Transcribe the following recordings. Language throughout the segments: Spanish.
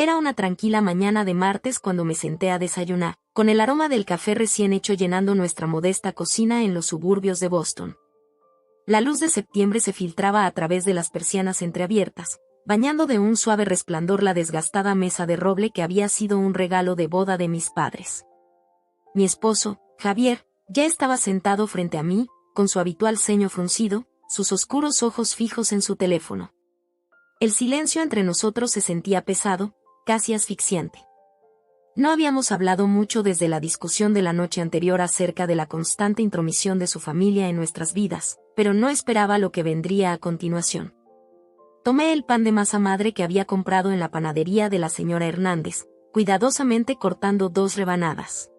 Era una tranquila mañana de martes cuando me senté a desayunar, con el aroma del café recién hecho llenando nuestra modesta cocina en los suburbios de Boston. La luz de septiembre se filtraba a través de las persianas entreabiertas, bañando de un suave resplandor la desgastada mesa de roble que había sido un regalo de boda de mis padres. Mi esposo, Javier, ya estaba sentado frente a mí, con su habitual ceño fruncido, sus oscuros ojos fijos en su teléfono. El silencio entre nosotros se sentía pesado, casi asfixiante. No habíamos hablado mucho desde la discusión de la noche anterior acerca de la constante intromisión de su familia en nuestras vidas, pero no esperaba lo que vendría a continuación. Tomé el pan de masa madre que había comprado en la panadería de la señora Hernández, cuidadosamente cortando 2 rebanadas.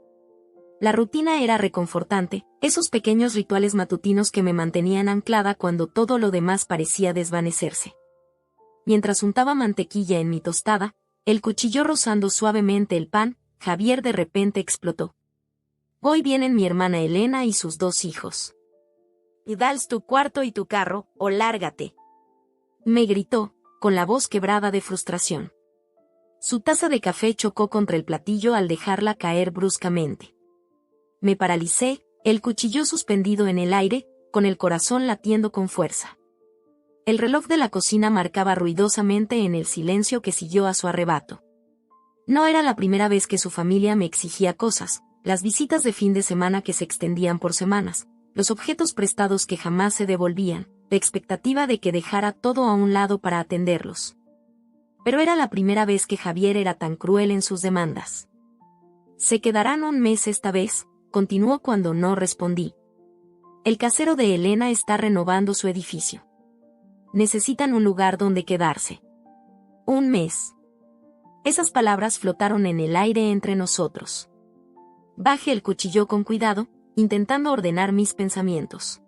La rutina era reconfortante, esos pequeños rituales matutinos que me mantenían anclada cuando todo lo demás parecía desvanecerse. Mientras untaba mantequilla en mi tostada, el cuchillo rozando suavemente el pan, Javier de repente explotó. Hoy vienen mi hermana Elena y sus 2 hijos. Y dals tu cuarto y tu carro, o lárgate. Me gritó, con la voz quebrada de frustración. Su taza de café chocó contra el platillo al dejarla caer bruscamente. Me paralicé, el cuchillo suspendido en el aire, con el corazón latiendo con fuerza. El reloj de la cocina marcaba ruidosamente en el silencio que siguió a su arrebato. No era la primera vez que su familia me exigía cosas, las visitas de fin de semana que se extendían por semanas, los objetos prestados que jamás se devolvían, la expectativa de que dejara todo a un lado para atenderlos. Pero era la primera vez que Javier era tan cruel en sus demandas. Se quedarán un mes esta vez, continuó cuando no respondí. El casero de Elena está renovando su edificio. Necesitan un lugar donde quedarse. Un mes. Esas palabras flotaron en el aire entre nosotros. Bajé el cuchillo con cuidado, intentando ordenar mis pensamientos.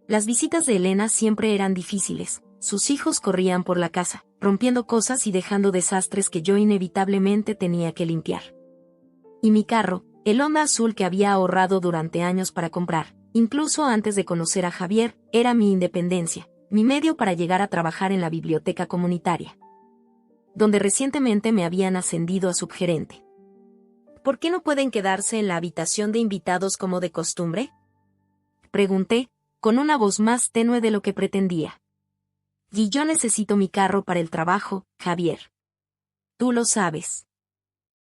Las visitas de Elena siempre eran difíciles, sus hijos corrían por la casa, rompiendo cosas y dejando desastres que yo inevitablemente tenía que limpiar. Y mi carro, el Honda azul que había ahorrado durante años para comprar, incluso antes de conocer a Javier, era mi independencia, mi medio para llegar a trabajar en la biblioteca comunitaria, donde recientemente me habían ascendido a subgerente. ¿Por qué no pueden quedarse en la habitación de invitados como de costumbre?, pregunté, con una voz más tenue de lo que pretendía. Y yo necesito mi carro para el trabajo, Javier. Tú lo sabes.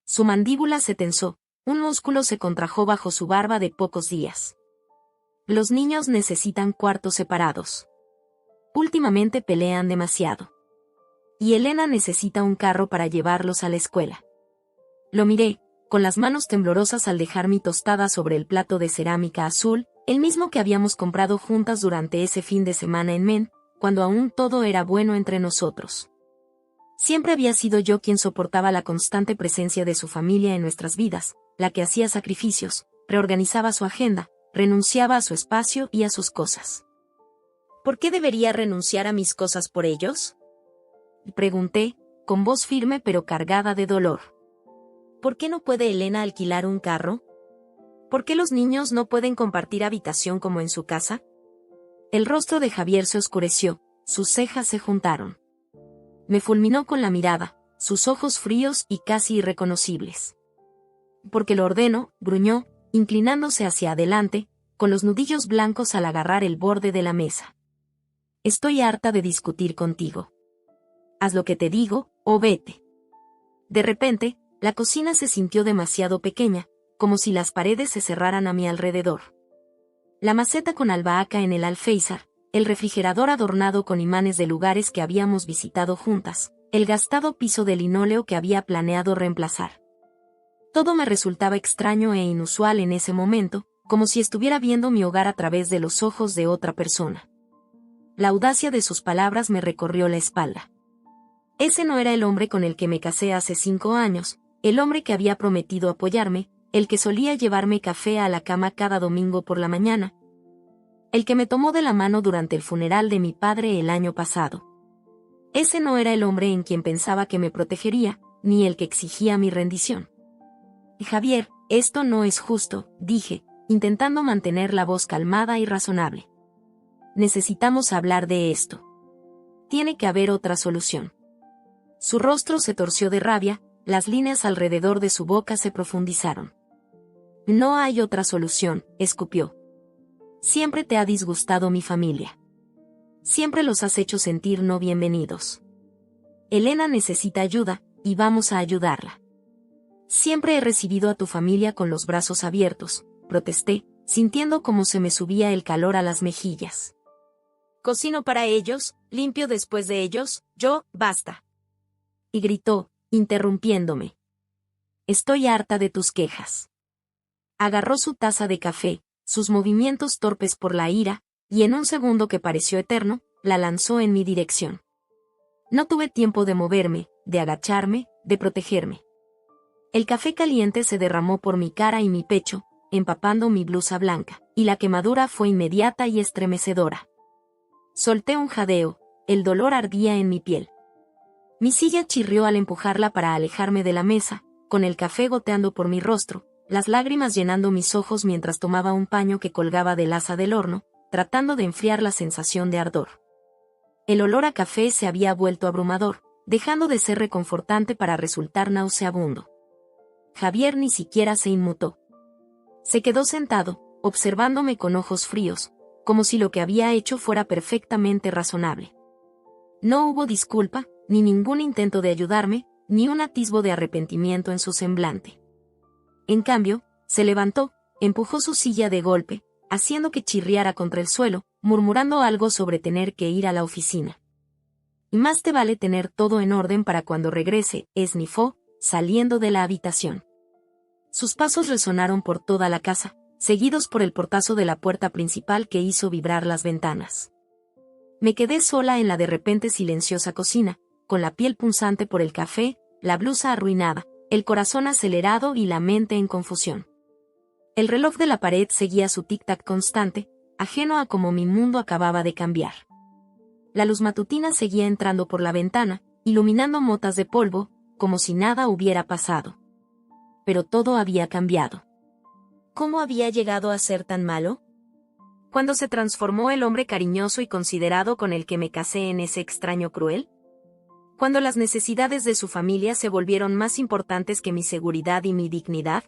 Su mandíbula se tensó, un músculo se contrajo bajo su barba de pocos días. Los niños necesitan cuartos separados. Últimamente pelean demasiado. Y Elena necesita un carro para llevarlos a la escuela. Lo miré, con las manos temblorosas al dejar mi tostada sobre el plato de cerámica azul, el mismo que habíamos comprado juntas durante ese fin de semana en Maine, cuando aún todo era bueno entre nosotros. Siempre había sido yo quien soportaba la constante presencia de su familia en nuestras vidas, la que hacía sacrificios, reorganizaba su agenda, renunciaba a su espacio y a sus cosas. ¿Por qué debería renunciar a mis cosas por ellos?, pregunté, con voz firme pero cargada de dolor. ¿Por qué no puede Elena alquilar un carro? ¿Por qué los niños no pueden compartir habitación como en su casa? El rostro de Javier se oscureció, sus cejas se juntaron. Me fulminó con la mirada, sus ojos fríos y casi irreconocibles. Porque lo ordeno, gruñó, inclinándose hacia adelante, con los nudillos blancos al agarrar el borde de la mesa. Estoy harta de discutir contigo. Haz lo que te digo, o vete. De repente, la cocina se sintió demasiado pequeña, como si las paredes se cerraran a mi alrededor. La maceta con albahaca en el alféizar, el refrigerador adornado con imanes de lugares que habíamos visitado juntas, el gastado piso de linóleo que había planeado reemplazar. Todo me resultaba extraño e inusual en ese momento, como si estuviera viendo mi hogar a través de los ojos de otra persona. La audacia de sus palabras me recorrió la espalda. Ese no era el hombre con el que me casé hace 5 años, el hombre que había prometido apoyarme, el que solía llevarme café a la cama cada domingo por la mañana, el que me tomó de la mano durante el funeral de mi padre el año pasado. Ese no era el hombre en quien pensaba que me protegería, ni el que exigía mi rendición. Javier, esto no es justo, dije, intentando mantener la voz calmada y razonable. Necesitamos hablar de esto. Tiene que haber otra solución. Su rostro se torció de rabia, las líneas alrededor de su boca se profundizaron. No hay otra solución, escupió. Siempre te ha disgustado mi familia. Siempre los has hecho sentir no bienvenidos. Elena necesita ayuda, y vamos a ayudarla. Siempre he recibido a tu familia con los brazos abiertos, protesté, sintiendo cómo se me subía el calor a las mejillas. Cocino para ellos, limpio después de ellos, basta. Y gritó, interrumpiéndome. Estoy harta de tus quejas. Agarró su taza de café, sus movimientos torpes por la ira, y en un segundo que pareció eterno, la lanzó en mi dirección. No tuve tiempo de moverme, de agacharme, de protegerme. El café caliente se derramó por mi cara y mi pecho, empapando mi blusa blanca, y la quemadura fue inmediata y estremecedora. Solté un jadeo, el dolor ardía en mi piel. Mi silla chirrió al empujarla para alejarme de la mesa, con el café goteando por mi rostro, las lágrimas llenando mis ojos mientras tomaba un paño que colgaba del asa del horno, tratando de enfriar la sensación de ardor. El olor a café se había vuelto abrumador, dejando de ser reconfortante para resultar nauseabundo. Javier ni siquiera se inmutó. Se quedó sentado, observándome con ojos fríos, como si lo que había hecho fuera perfectamente razonable. No hubo disculpa, ni ningún intento de ayudarme, ni un atisbo de arrepentimiento en su semblante. En cambio, se levantó, empujó su silla de golpe, haciendo que chirriara contra el suelo, murmurando algo sobre tener que ir a la oficina. Y más te vale tener todo en orden para cuando regrese, esnifó, saliendo de la habitación. Sus pasos resonaron por toda la casa, seguidos por el portazo de la puerta principal que hizo vibrar las ventanas. Me quedé sola en la de repente silenciosa cocina, con la piel punzante por el café, la blusa arruinada, el corazón acelerado y la mente en confusión. El reloj de la pared seguía su tic-tac constante, ajeno a cómo mi mundo acababa de cambiar. La luz matutina seguía entrando por la ventana, iluminando motas de polvo, como si nada hubiera pasado. Pero todo había cambiado. ¿Cómo había llegado a ser tan malo? ¿Cuándo se transformó el hombre cariñoso y considerado con el que me casé en ese extraño cruel? ¿Cuándo las necesidades de su familia se volvieron más importantes que mi seguridad y mi dignidad?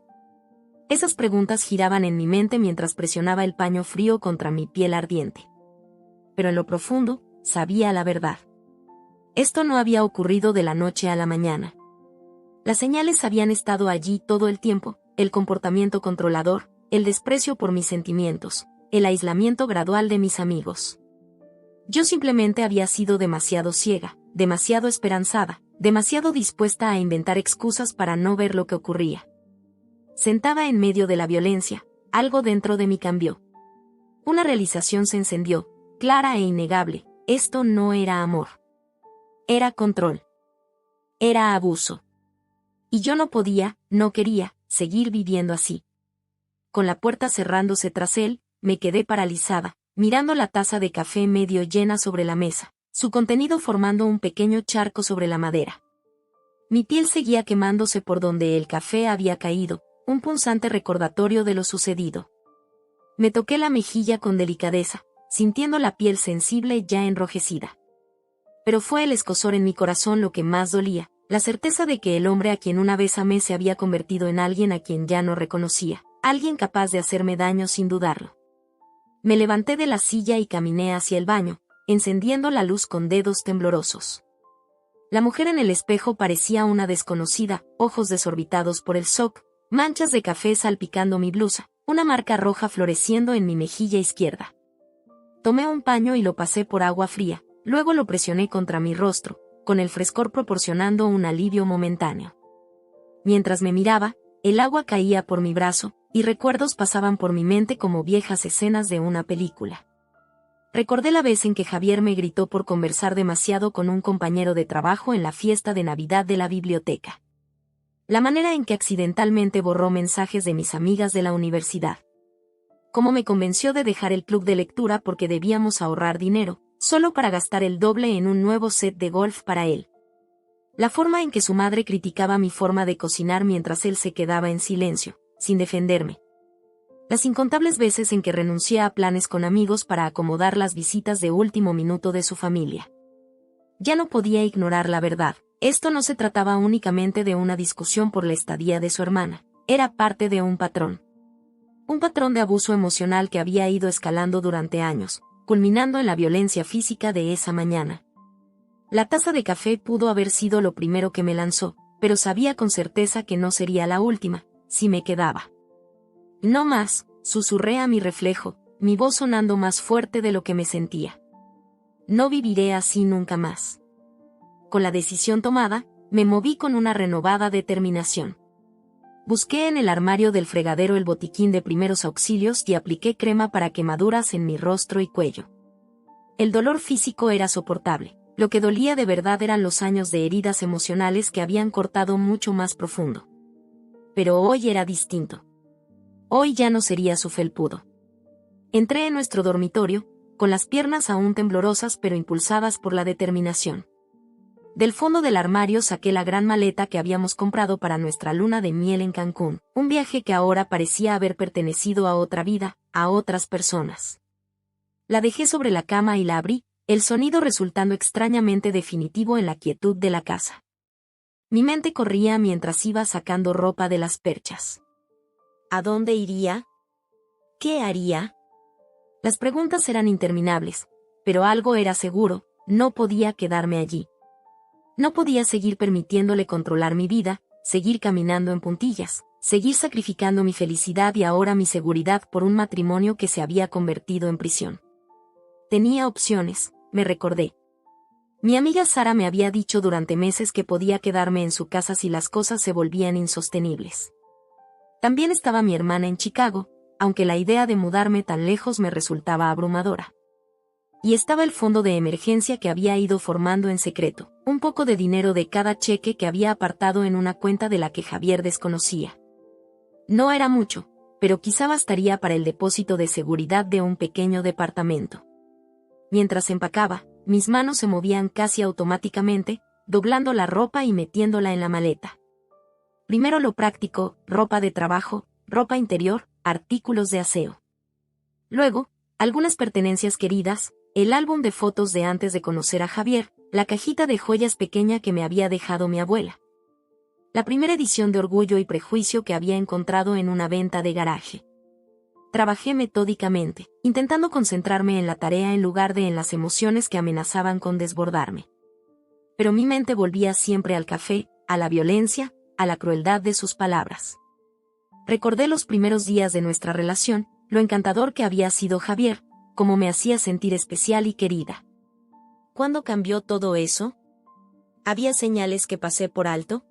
Esas preguntas giraban en mi mente mientras presionaba el paño frío contra mi piel ardiente. Pero en lo profundo, sabía la verdad. Esto no había ocurrido de la noche a la mañana. Las señales habían estado allí todo el tiempo, el comportamiento controlador, el desprecio por mis sentimientos, el aislamiento gradual de mis amigos. Yo simplemente había sido demasiado ciega, demasiado esperanzada, demasiado dispuesta a inventar excusas para no ver lo que ocurría. Sentada en medio de la violencia, algo dentro de mí cambió. Una realización se encendió, clara e innegable: esto no era amor. Era control. Era abuso. Y yo no podía, no quería, seguir viviendo así. Con la puerta cerrándose tras él, me quedé paralizada, mirando la taza de café medio llena sobre la mesa, su contenido formando un pequeño charco sobre la madera. Mi piel seguía quemándose por donde el café había caído, un punzante recordatorio de lo sucedido. Me toqué la mejilla con delicadeza, sintiendo la piel sensible ya enrojecida. Pero fue el escozor en mi corazón lo que más dolía, la certeza de que el hombre a quien una vez amé se había convertido en alguien a quien ya no reconocía, alguien capaz de hacerme daño sin dudarlo. Me levanté de la silla y caminé hacia el baño, encendiendo la luz con dedos temblorosos. La mujer en el espejo parecía una desconocida, ojos desorbitados por el shock, manchas de café salpicando mi blusa, una marca roja floreciendo en mi mejilla izquierda. Tomé un paño y lo pasé por agua fría, luego lo presioné contra mi rostro, con el frescor proporcionando un alivio momentáneo. Mientras me miraba, el agua caía por mi brazo, y recuerdos pasaban por mi mente como viejas escenas de una película. Recordé la vez en que Javier me gritó por conversar demasiado con un compañero de trabajo en la fiesta de Navidad de la biblioteca. La manera en que accidentalmente borró mensajes de mis amigas de la universidad. Cómo me convenció de dejar el club de lectura porque debíamos ahorrar dinero, solo para gastar el doble en un nuevo set de golf para él. La forma en que su madre criticaba mi forma de cocinar mientras él se quedaba en silencio, sin defenderme. Las incontables veces en que renuncié a planes con amigos para acomodar las visitas de último minuto de su familia. Ya no podía ignorar la verdad, Esto no se trataba únicamente de una discusión por la estadía de su hermana, era parte de un patrón. Un patrón de abuso emocional que había ido escalando durante años, culminando en la violencia física de esa mañana. La taza de café pudo haber sido lo primero que me lanzó, pero sabía con certeza que no sería la última, si me quedaba. No más, susurré a mi reflejo, mi voz sonando más fuerte de lo que me sentía. No viviré así nunca más. Con la decisión tomada, me moví con una renovada determinación. Busqué en el armario del fregadero el botiquín de primeros auxilios y apliqué crema para quemaduras en mi rostro y cuello. El dolor físico era soportable, lo que dolía de verdad eran los años de heridas emocionales que habían cortado mucho más profundo. Pero hoy era distinto. Hoy ya no sería su felpudo. Entré en nuestro dormitorio, con las piernas aún temblorosas pero impulsadas por la determinación. Del fondo del armario saqué la gran maleta que habíamos comprado para nuestra luna de miel en Cancún, un viaje que ahora parecía haber pertenecido a otra vida, a otras personas. La dejé sobre la cama y la abrí, el sonido resultando extrañamente definitivo en la quietud de la casa. Mi mente corría mientras iba sacando ropa de las perchas. ¿A dónde iría? ¿Qué haría? Las preguntas eran interminables, pero algo era seguro, no podía quedarme allí. No podía seguir permitiéndole controlar mi vida, seguir caminando en puntillas, seguir sacrificando mi felicidad y ahora mi seguridad por un matrimonio que se había convertido en prisión. Tenía opciones, me recordé. Mi amiga Sara me había dicho durante meses que podía quedarme en su casa si las cosas se volvían insostenibles. También estaba mi hermana en Chicago, aunque la idea de mudarme tan lejos me resultaba abrumadora. Y estaba el fondo de emergencia que había ido formando en secreto, un poco de dinero de cada cheque que había apartado en una cuenta de la que Javier desconocía. No era mucho, pero quizá bastaría para el depósito de seguridad de un pequeño departamento. Mientras empacaba, mis manos se movían casi automáticamente, doblando la ropa y metiéndola en la maleta. Primero lo práctico, ropa de trabajo, ropa interior, artículos de aseo. Luego, algunas pertenencias queridas, el álbum de fotos de antes de conocer a Javier, la cajita de joyas pequeña que me había dejado mi abuela. La primera edición de Orgullo y Prejuicio que había encontrado en una venta de garaje. Trabajé metódicamente, intentando concentrarme en la tarea en lugar de en las emociones que amenazaban con desbordarme. Pero mi mente volvía siempre al café, a la violencia, a la crueldad de sus palabras. Recordé los primeros días de nuestra relación, lo encantador que había sido Javier, cómo me hacía sentir especial y querida. ¿Cuándo cambió todo eso? ¿Había señales que pasé por alto?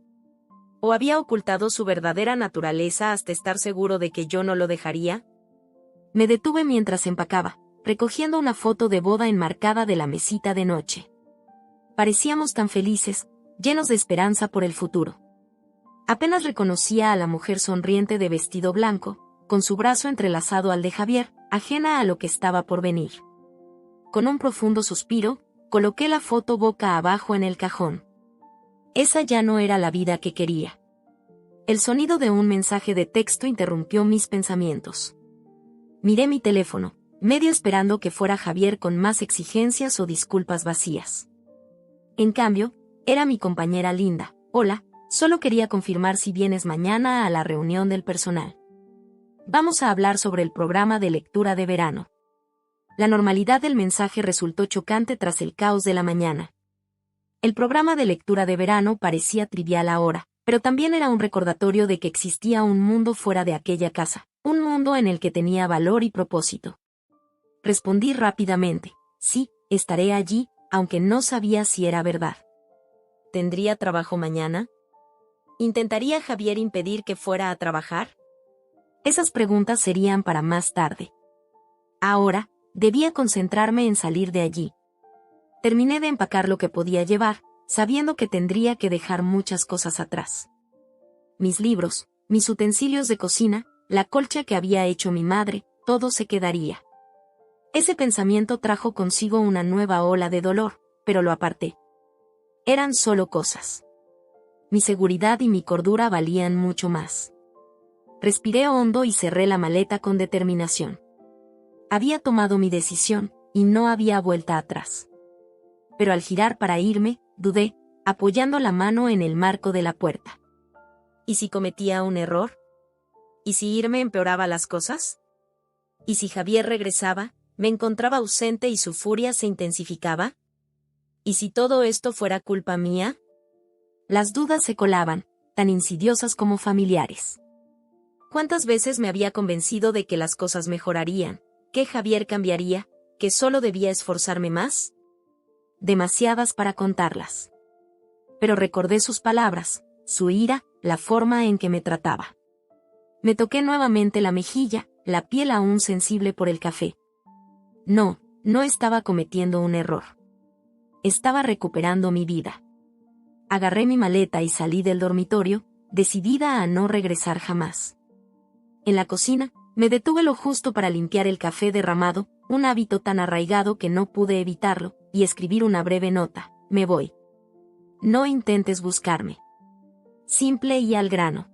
¿O había ocultado su verdadera naturaleza hasta estar seguro de que yo no lo dejaría? Me detuve mientras empacaba, recogiendo una foto de boda enmarcada de la mesita de noche. Parecíamos tan felices, llenos de esperanza por el futuro. Apenas reconocía a la mujer sonriente de vestido blanco, con su brazo entrelazado al de Javier, ajena a lo que estaba por venir. Con un profundo suspiro, coloqué la foto boca abajo en el cajón. Esa ya no era la vida que quería. El sonido de un mensaje de texto interrumpió mis pensamientos. Miré mi teléfono, medio esperando que fuera Javier con más exigencias o disculpas vacías. En cambio, era mi compañera Linda. Hola, solo quería confirmar si vienes mañana a la reunión del personal. Vamos a hablar sobre el programa de lectura de verano. La normalidad del mensaje resultó chocante tras el caos de la mañana. El programa de lectura de verano parecía trivial ahora, pero también era un recordatorio de que existía un mundo fuera de aquella casa, un mundo en el que tenía valor y propósito. Respondí rápidamente, sí, estaré allí, aunque no sabía si era verdad. ¿Tendría trabajo mañana? ¿Intentaría Javier impedir que fuera a trabajar? Esas preguntas serían para más tarde. Ahora, debía concentrarme en salir de allí. Terminé de empacar lo que podía llevar, sabiendo que tendría que dejar muchas cosas atrás. Mis libros, mis utensilios de cocina, la colcha que había hecho mi madre, todo se quedaría. Ese pensamiento trajo consigo una nueva ola de dolor, pero lo aparté. Eran solo cosas. Mi seguridad y mi cordura valían mucho más. Respiré hondo y cerré la maleta con determinación. Había tomado mi decisión, y no había vuelta atrás. Pero al girar para irme, dudé, apoyando la mano en el marco de la puerta. ¿Y si cometía un error? ¿Y si irme empeoraba las cosas? ¿Y si Javier regresaba, me encontraba ausente y su furia se intensificaba? ¿Y si todo esto fuera culpa mía? Las dudas se colaban, tan insidiosas como familiares. ¿Cuántas veces me había convencido de que las cosas mejorarían, que Javier cambiaría, que solo debía esforzarme más? Demasiadas para contarlas. Pero recordé sus palabras, su ira, la forma en que me trataba. Me toqué nuevamente la mejilla, la piel aún sensible por el café. No, no estaba cometiendo un error. Estaba recuperando mi vida. Agarré mi maleta y salí del dormitorio, decidida a no regresar jamás. En la cocina, me detuve lo justo para limpiar el café derramado, un hábito tan arraigado que no pude evitarlo, y escribir una breve nota: me voy. No intentes buscarme. Simple y al grano.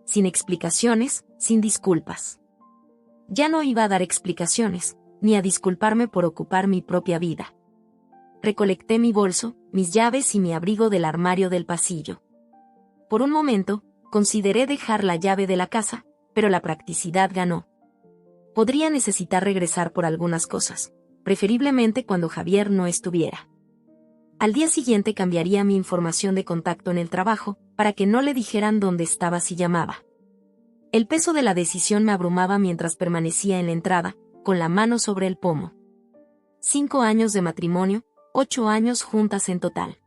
Sin explicaciones, sin disculpas. Ya no iba a dar explicaciones, ni a disculparme por ocupar mi propia vida. Recolecté mi bolso, mis llaves y mi abrigo del armario del pasillo. Por un momento, consideré dejar la llave de la casa, pero la practicidad ganó. Podría necesitar regresar por algunas cosas, preferiblemente cuando Javier no estuviera. Al día siguiente cambiaría mi información de contacto en el trabajo, para que no le dijeran dónde estaba si llamaba. El peso de la decisión me abrumaba mientras permanecía en la entrada, con la mano sobre el pomo. 5 años de matrimonio, 8 años juntas en total.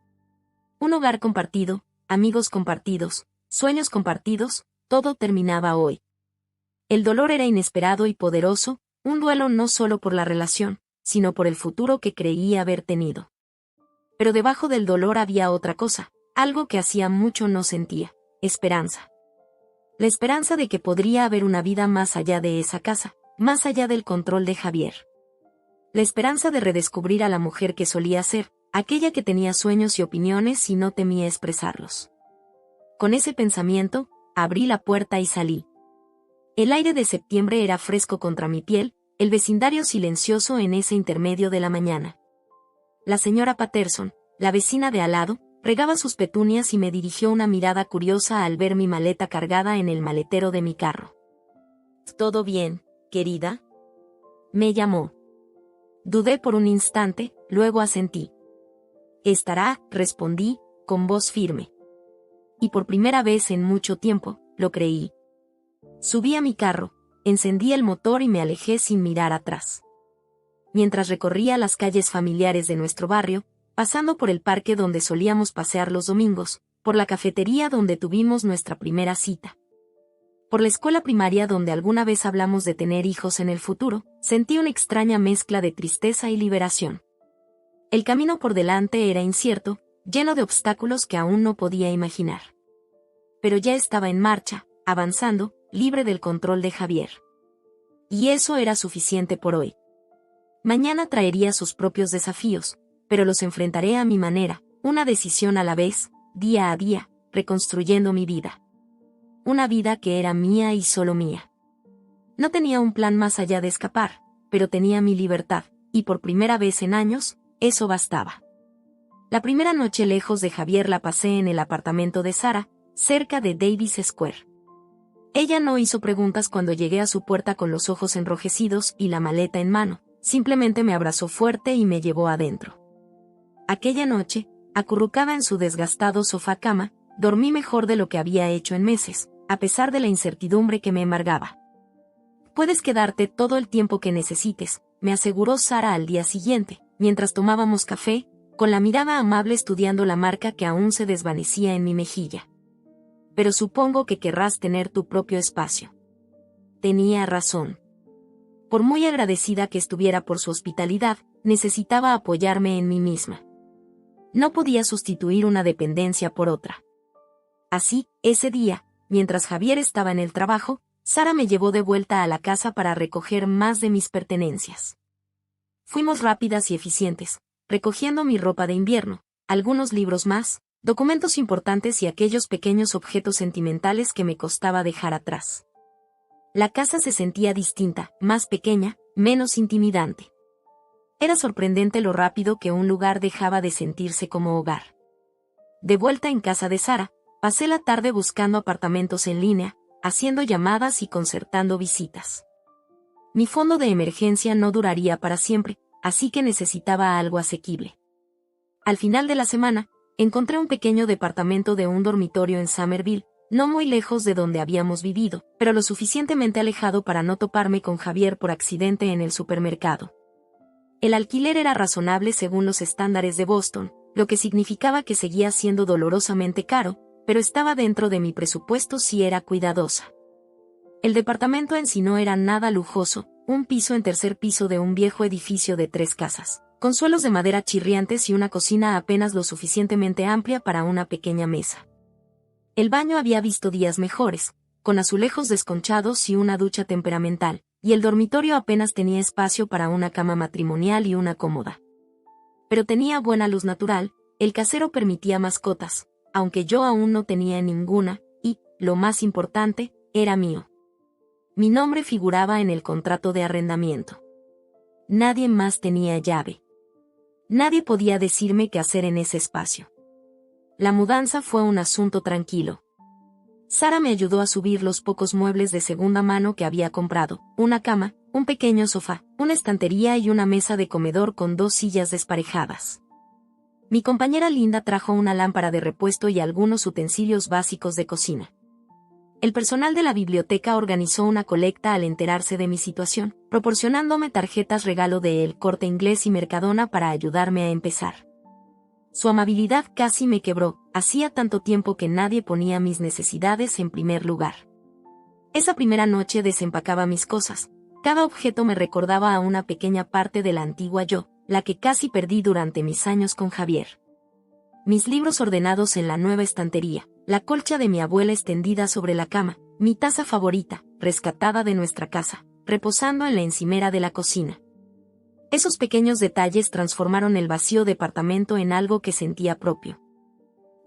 Un hogar compartido, amigos compartidos, sueños compartidos, todo terminaba hoy. El dolor era inesperado y poderoso, un duelo no solo por la relación, sino por el futuro que creía haber tenido. Pero debajo del dolor había otra cosa, algo que hacía mucho no sentía: esperanza. La esperanza de que podría haber una vida más allá de esa casa, más allá del control de Javier. La esperanza de redescubrir a la mujer que solía ser, aquella que tenía sueños y opiniones y no temía expresarlos. Con ese pensamiento, abrí la puerta y salí. El aire de septiembre era fresco contra mi piel, el vecindario silencioso en ese intermedio de la mañana. La señora Patterson, la vecina de al lado, regaba sus petunias y me dirigió una mirada curiosa al ver mi maleta cargada en el maletero de mi carro. ¿Todo bien, querida?, me llamó. Dudé por un instante, luego asentí. Estará, respondí, con voz firme. Y por primera vez en mucho tiempo, lo creí. Subí a mi carro, encendí el motor y me alejé sin mirar atrás. Mientras recorría las calles familiares de nuestro barrio, pasando por el parque donde solíamos pasear los domingos, por la cafetería donde tuvimos nuestra primera cita, por la escuela primaria donde alguna vez hablamos de tener hijos en el futuro, sentí una extraña mezcla de tristeza y liberación. El camino por delante era incierto, lleno de obstáculos que aún no podía imaginar. Pero ya estaba en marcha, avanzando, libre del control de Javier. Y eso era suficiente por hoy. Mañana traería sus propios desafíos, pero los enfrentaré a mi manera, una decisión a la vez, día a día, reconstruyendo mi vida. Una vida que era mía y solo mía. No tenía un plan más allá de escapar, pero tenía mi libertad, y por primera vez en años, eso bastaba. La primera noche lejos de Javier la pasé en el apartamento de Sara, cerca de Davis Square. Ella no hizo preguntas cuando llegué a su puerta con los ojos enrojecidos y la maleta en mano, simplemente me abrazó fuerte y me llevó adentro. Aquella noche, acurrucada en su desgastado sofá-cama, dormí mejor de lo que había hecho en meses, a pesar de la incertidumbre que me embargaba. Puedes quedarte todo el tiempo que necesites, me aseguró Sara al día siguiente, mientras tomábamos café, con la mirada amable estudiando la marca que aún se desvanecía en mi mejilla. Pero supongo que querrás tener tu propio espacio. Tenía razón. Por muy agradecida que estuviera por su hospitalidad, necesitaba apoyarme en mí misma. No podía sustituir una dependencia por otra. Así, ese día, mientras Javier estaba en el trabajo, Sara me llevó de vuelta a la casa para recoger más de mis pertenencias. Fuimos rápidas y eficientes, recogiendo mi ropa de invierno, algunos libros más, documentos importantes y aquellos pequeños objetos sentimentales que me costaba dejar atrás. La casa se sentía distinta, más pequeña, menos intimidante. Era sorprendente lo rápido que un lugar dejaba de sentirse como hogar. De vuelta en casa de Sara, pasé la tarde buscando apartamentos en línea, haciendo llamadas y concertando visitas. Mi fondo de emergencia no duraría para siempre, así que necesitaba algo asequible. Al final de la semana, encontré un pequeño departamento de un dormitorio en Somerville, no muy lejos de donde habíamos vivido, pero lo suficientemente alejado para no toparme con Javier por accidente en el supermercado. El alquiler era razonable según los estándares de Boston, lo que significaba que seguía siendo dolorosamente caro, pero estaba dentro de mi presupuesto si era cuidadosa. El departamento en sí no era nada lujoso, un piso en tercer piso de un viejo edificio de 3 casas, con suelos de madera chirriantes y una cocina apenas lo suficientemente amplia para una pequeña mesa. El baño había visto días mejores, con azulejos desconchados y una ducha temperamental, y el dormitorio apenas tenía espacio para una cama matrimonial y una cómoda. Pero tenía buena luz natural, el casero permitía mascotas, aunque yo aún no tenía ninguna, y, lo más importante, era mío. Mi nombre figuraba en el contrato de arrendamiento. Nadie más tenía llave. Nadie podía decirme qué hacer en ese espacio. La mudanza fue un asunto tranquilo. Sara me ayudó a subir los pocos muebles de segunda mano que había comprado, una cama, un pequeño sofá, una estantería y una mesa de comedor con 2 sillas desparejadas. Mi compañera Linda trajo una lámpara de repuesto y algunos utensilios básicos de cocina. El personal de la biblioteca organizó una colecta al enterarse de mi situación, proporcionándome tarjetas regalo de El Corte Inglés y Mercadona para ayudarme a empezar. Su amabilidad casi me quebró, hacía tanto tiempo que nadie ponía mis necesidades en primer lugar. Esa primera noche desempacaba mis cosas. Cada objeto me recordaba a una pequeña parte de la antigua yo, la que casi perdí durante mis años con Javier. Mis libros ordenados en la nueva estantería, la colcha de mi abuela extendida sobre la cama, mi taza favorita, rescatada de nuestra casa, reposando en la encimera de la cocina. Esos pequeños detalles transformaron el vacío departamento en algo que sentía propio.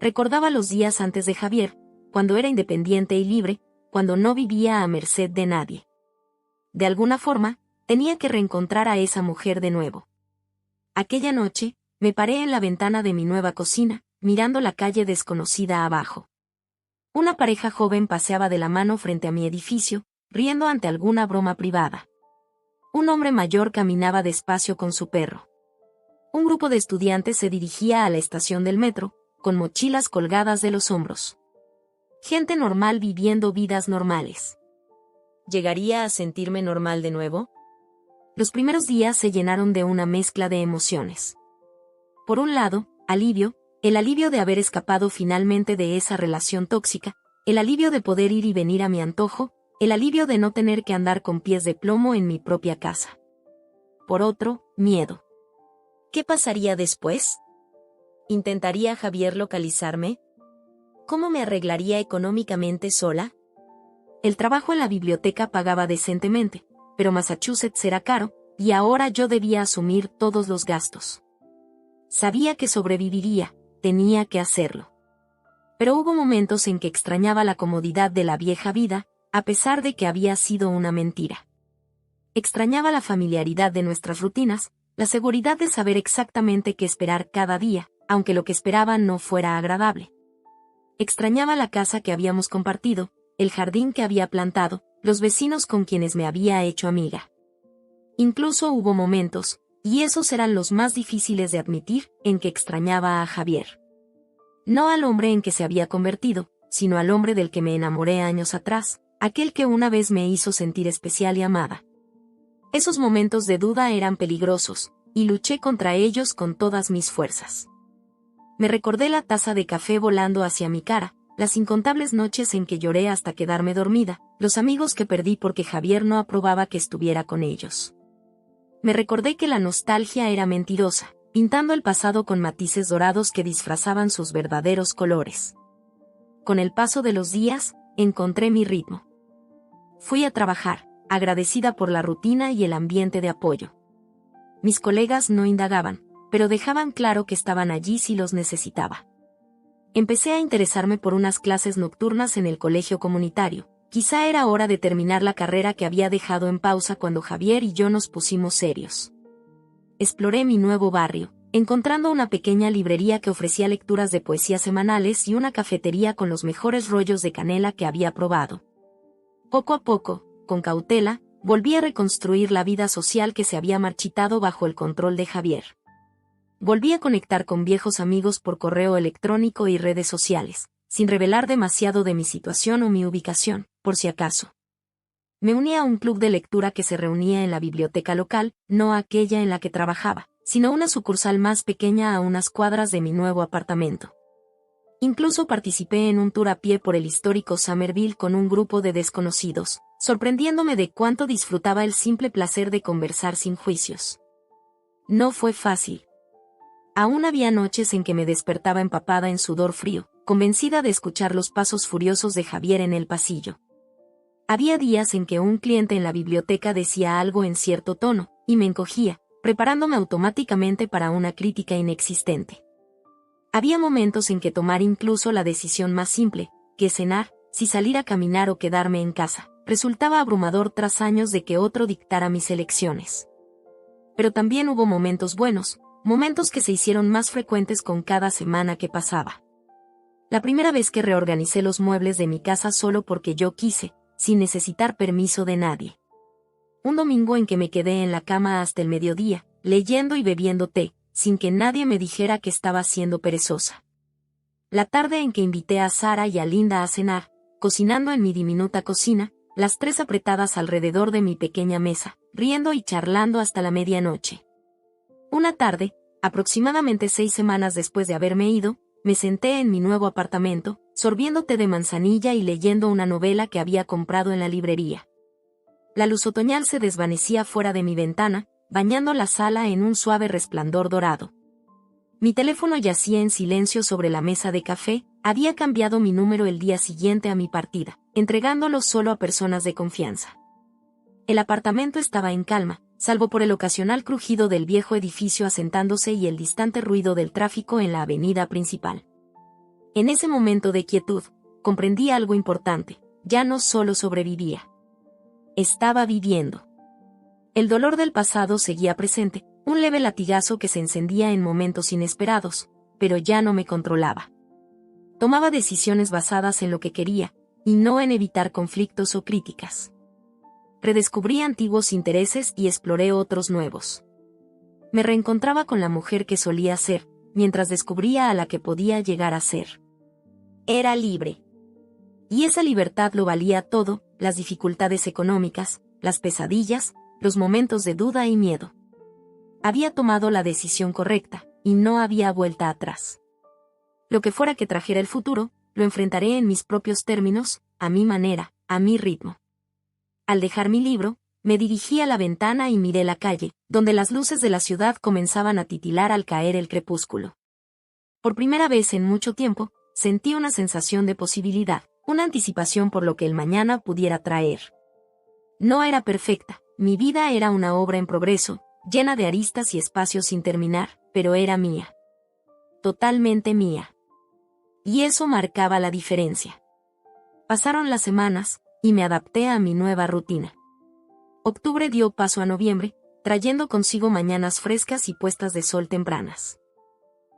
Recordaba los días antes de Javier, cuando era independiente y libre, cuando no vivía a merced de nadie. De alguna forma, tenía que reencontrar a esa mujer de nuevo. Aquella noche, me paré en la ventana de mi nueva cocina, mirando la calle desconocida abajo. Una pareja joven paseaba de la mano frente a mi edificio, riendo ante alguna broma privada. Un hombre mayor caminaba despacio con su perro. Un grupo de estudiantes se dirigía a la estación del metro, con mochilas colgadas de los hombros. Gente normal viviendo vidas normales. ¿Llegaría a sentirme normal de nuevo? Los primeros días se llenaron de una mezcla de emociones. Por un lado, alivio, el alivio de haber escapado finalmente de esa relación tóxica, el alivio de poder ir y venir a mi antojo, el alivio de no tener que andar con pies de plomo en mi propia casa. Por otro, miedo. ¿Qué pasaría después? ¿Intentaría Javier localizarme? ¿Cómo me arreglaría económicamente sola? El trabajo en la biblioteca pagaba decentemente, pero Massachusetts era caro, y ahora yo debía asumir todos los gastos. Sabía que sobreviviría, tenía que hacerlo. Pero hubo momentos en que extrañaba la comodidad de la vieja vida, a pesar de que había sido una mentira. Extrañaba la familiaridad de nuestras rutinas, la seguridad de saber exactamente qué esperar cada día, aunque lo que esperaba no fuera agradable. Extrañaba la casa que habíamos compartido, el jardín que había plantado, los vecinos con quienes me había hecho amiga. Incluso hubo momentos, y esos eran los más difíciles de admitir, en que extrañaba a Javier. No al hombre en que se había convertido, sino al hombre del que me enamoré años atrás, aquel que una vez me hizo sentir especial y amada. Esos momentos de duda eran peligrosos, y luché contra ellos con todas mis fuerzas. Me recordé la taza de café volando hacia mi cara, las incontables noches en que lloré hasta quedarme dormida, los amigos que perdí porque Javier no aprobaba que estuviera con ellos. Me recordé que la nostalgia era mentirosa, pintando el pasado con matices dorados que disfrazaban sus verdaderos colores. Con el paso de los días, encontré mi ritmo. Fui a trabajar, agradecida por la rutina y el ambiente de apoyo. Mis colegas no indagaban, pero dejaban claro que estaban allí si los necesitaba. Empecé a interesarme por unas clases nocturnas en el colegio comunitario. Quizá era hora de terminar la carrera que había dejado en pausa cuando Javier y yo nos pusimos serios. Exploré mi nuevo barrio, encontrando una pequeña librería que ofrecía lecturas de poesía semanales y una cafetería con los mejores rollos de canela que había probado. Poco a poco, con cautela, volví a reconstruir la vida social que se había marchitado bajo el control de Javier. Volví a conectar con viejos amigos por correo electrónico y redes sociales, sin revelar demasiado de mi situación o mi ubicación, por si acaso. Me uní a un club de lectura que se reunía en la biblioteca local, no aquella en la que trabajaba, sino una sucursal más pequeña a unas cuadras de mi nuevo apartamento. Incluso participé en un tour a pie por el histórico Somerville con un grupo de desconocidos, sorprendiéndome de cuánto disfrutaba el simple placer de conversar sin juicios. No fue fácil. Aún había noches en que me despertaba empapada en sudor frío, convencida de escuchar los pasos furiosos de Javier en el pasillo. Había días en que un cliente en la biblioteca decía algo en cierto tono, y me encogía, preparándome automáticamente para una crítica inexistente. Había momentos en que tomar incluso la decisión más simple, que cenar, si salir a caminar o quedarme en casa, resultaba abrumador tras años de que otro dictara mis elecciones. Pero también hubo momentos buenos, momentos que se hicieron más frecuentes con cada semana que pasaba. La primera vez que reorganicé los muebles de mi casa solo porque yo quise, sin necesitar permiso de nadie. Un domingo en que me quedé en la cama hasta el mediodía, leyendo y bebiendo té, sin que nadie me dijera que estaba siendo perezosa. La tarde en que invité a Sara y a Linda a cenar, cocinando en mi diminuta cocina, las tres apretadas alrededor de mi pequeña mesa, riendo y charlando hasta la medianoche. Una tarde, aproximadamente 6 semanas después de haberme ido, me senté en mi nuevo apartamento, sorbiendo té de manzanilla y leyendo una novela que había comprado en la librería. La luz otoñal se desvanecía fuera de mi ventana, bañando la sala en un suave resplandor dorado. Mi teléfono yacía en silencio sobre la mesa de café, había cambiado mi número el día siguiente a mi partida, entregándolo solo a personas de confianza. El apartamento estaba en calma, salvo por el ocasional crujido del viejo edificio asentándose y el distante ruido del tráfico en la avenida principal. En ese momento de quietud, comprendí algo importante: ya no solo sobrevivía. Estaba viviendo. El dolor del pasado seguía presente, un leve latigazo que se encendía en momentos inesperados, pero ya no me controlaba. Tomaba decisiones basadas en lo que quería, y no en evitar conflictos o críticas. Redescubrí antiguos intereses y exploré otros nuevos. Me reencontraba con la mujer que solía ser, mientras descubría a la que podía llegar a ser. Era libre. Y esa libertad lo valía todo: las dificultades económicas, las pesadillas, los momentos de duda y miedo. Había tomado la decisión correcta, y no había vuelta atrás. Lo que fuera que trajera el futuro, lo enfrentaré en mis propios términos, a mi manera, a mi ritmo. Al dejar mi libro, me dirigí a la ventana y miré la calle, donde las luces de la ciudad comenzaban a titilar al caer el crepúsculo. Por primera vez en mucho tiempo, sentí una sensación de posibilidad, una anticipación por lo que el mañana pudiera traer. No era perfecta, mi vida era una obra en progreso, llena de aristas y espacios sin terminar, pero era mía. Totalmente mía. Y eso marcaba la diferencia. Pasaron las semanas, y me adapté a mi nueva rutina. Octubre dio paso a noviembre, trayendo consigo mañanas frescas y puestas de sol tempranas.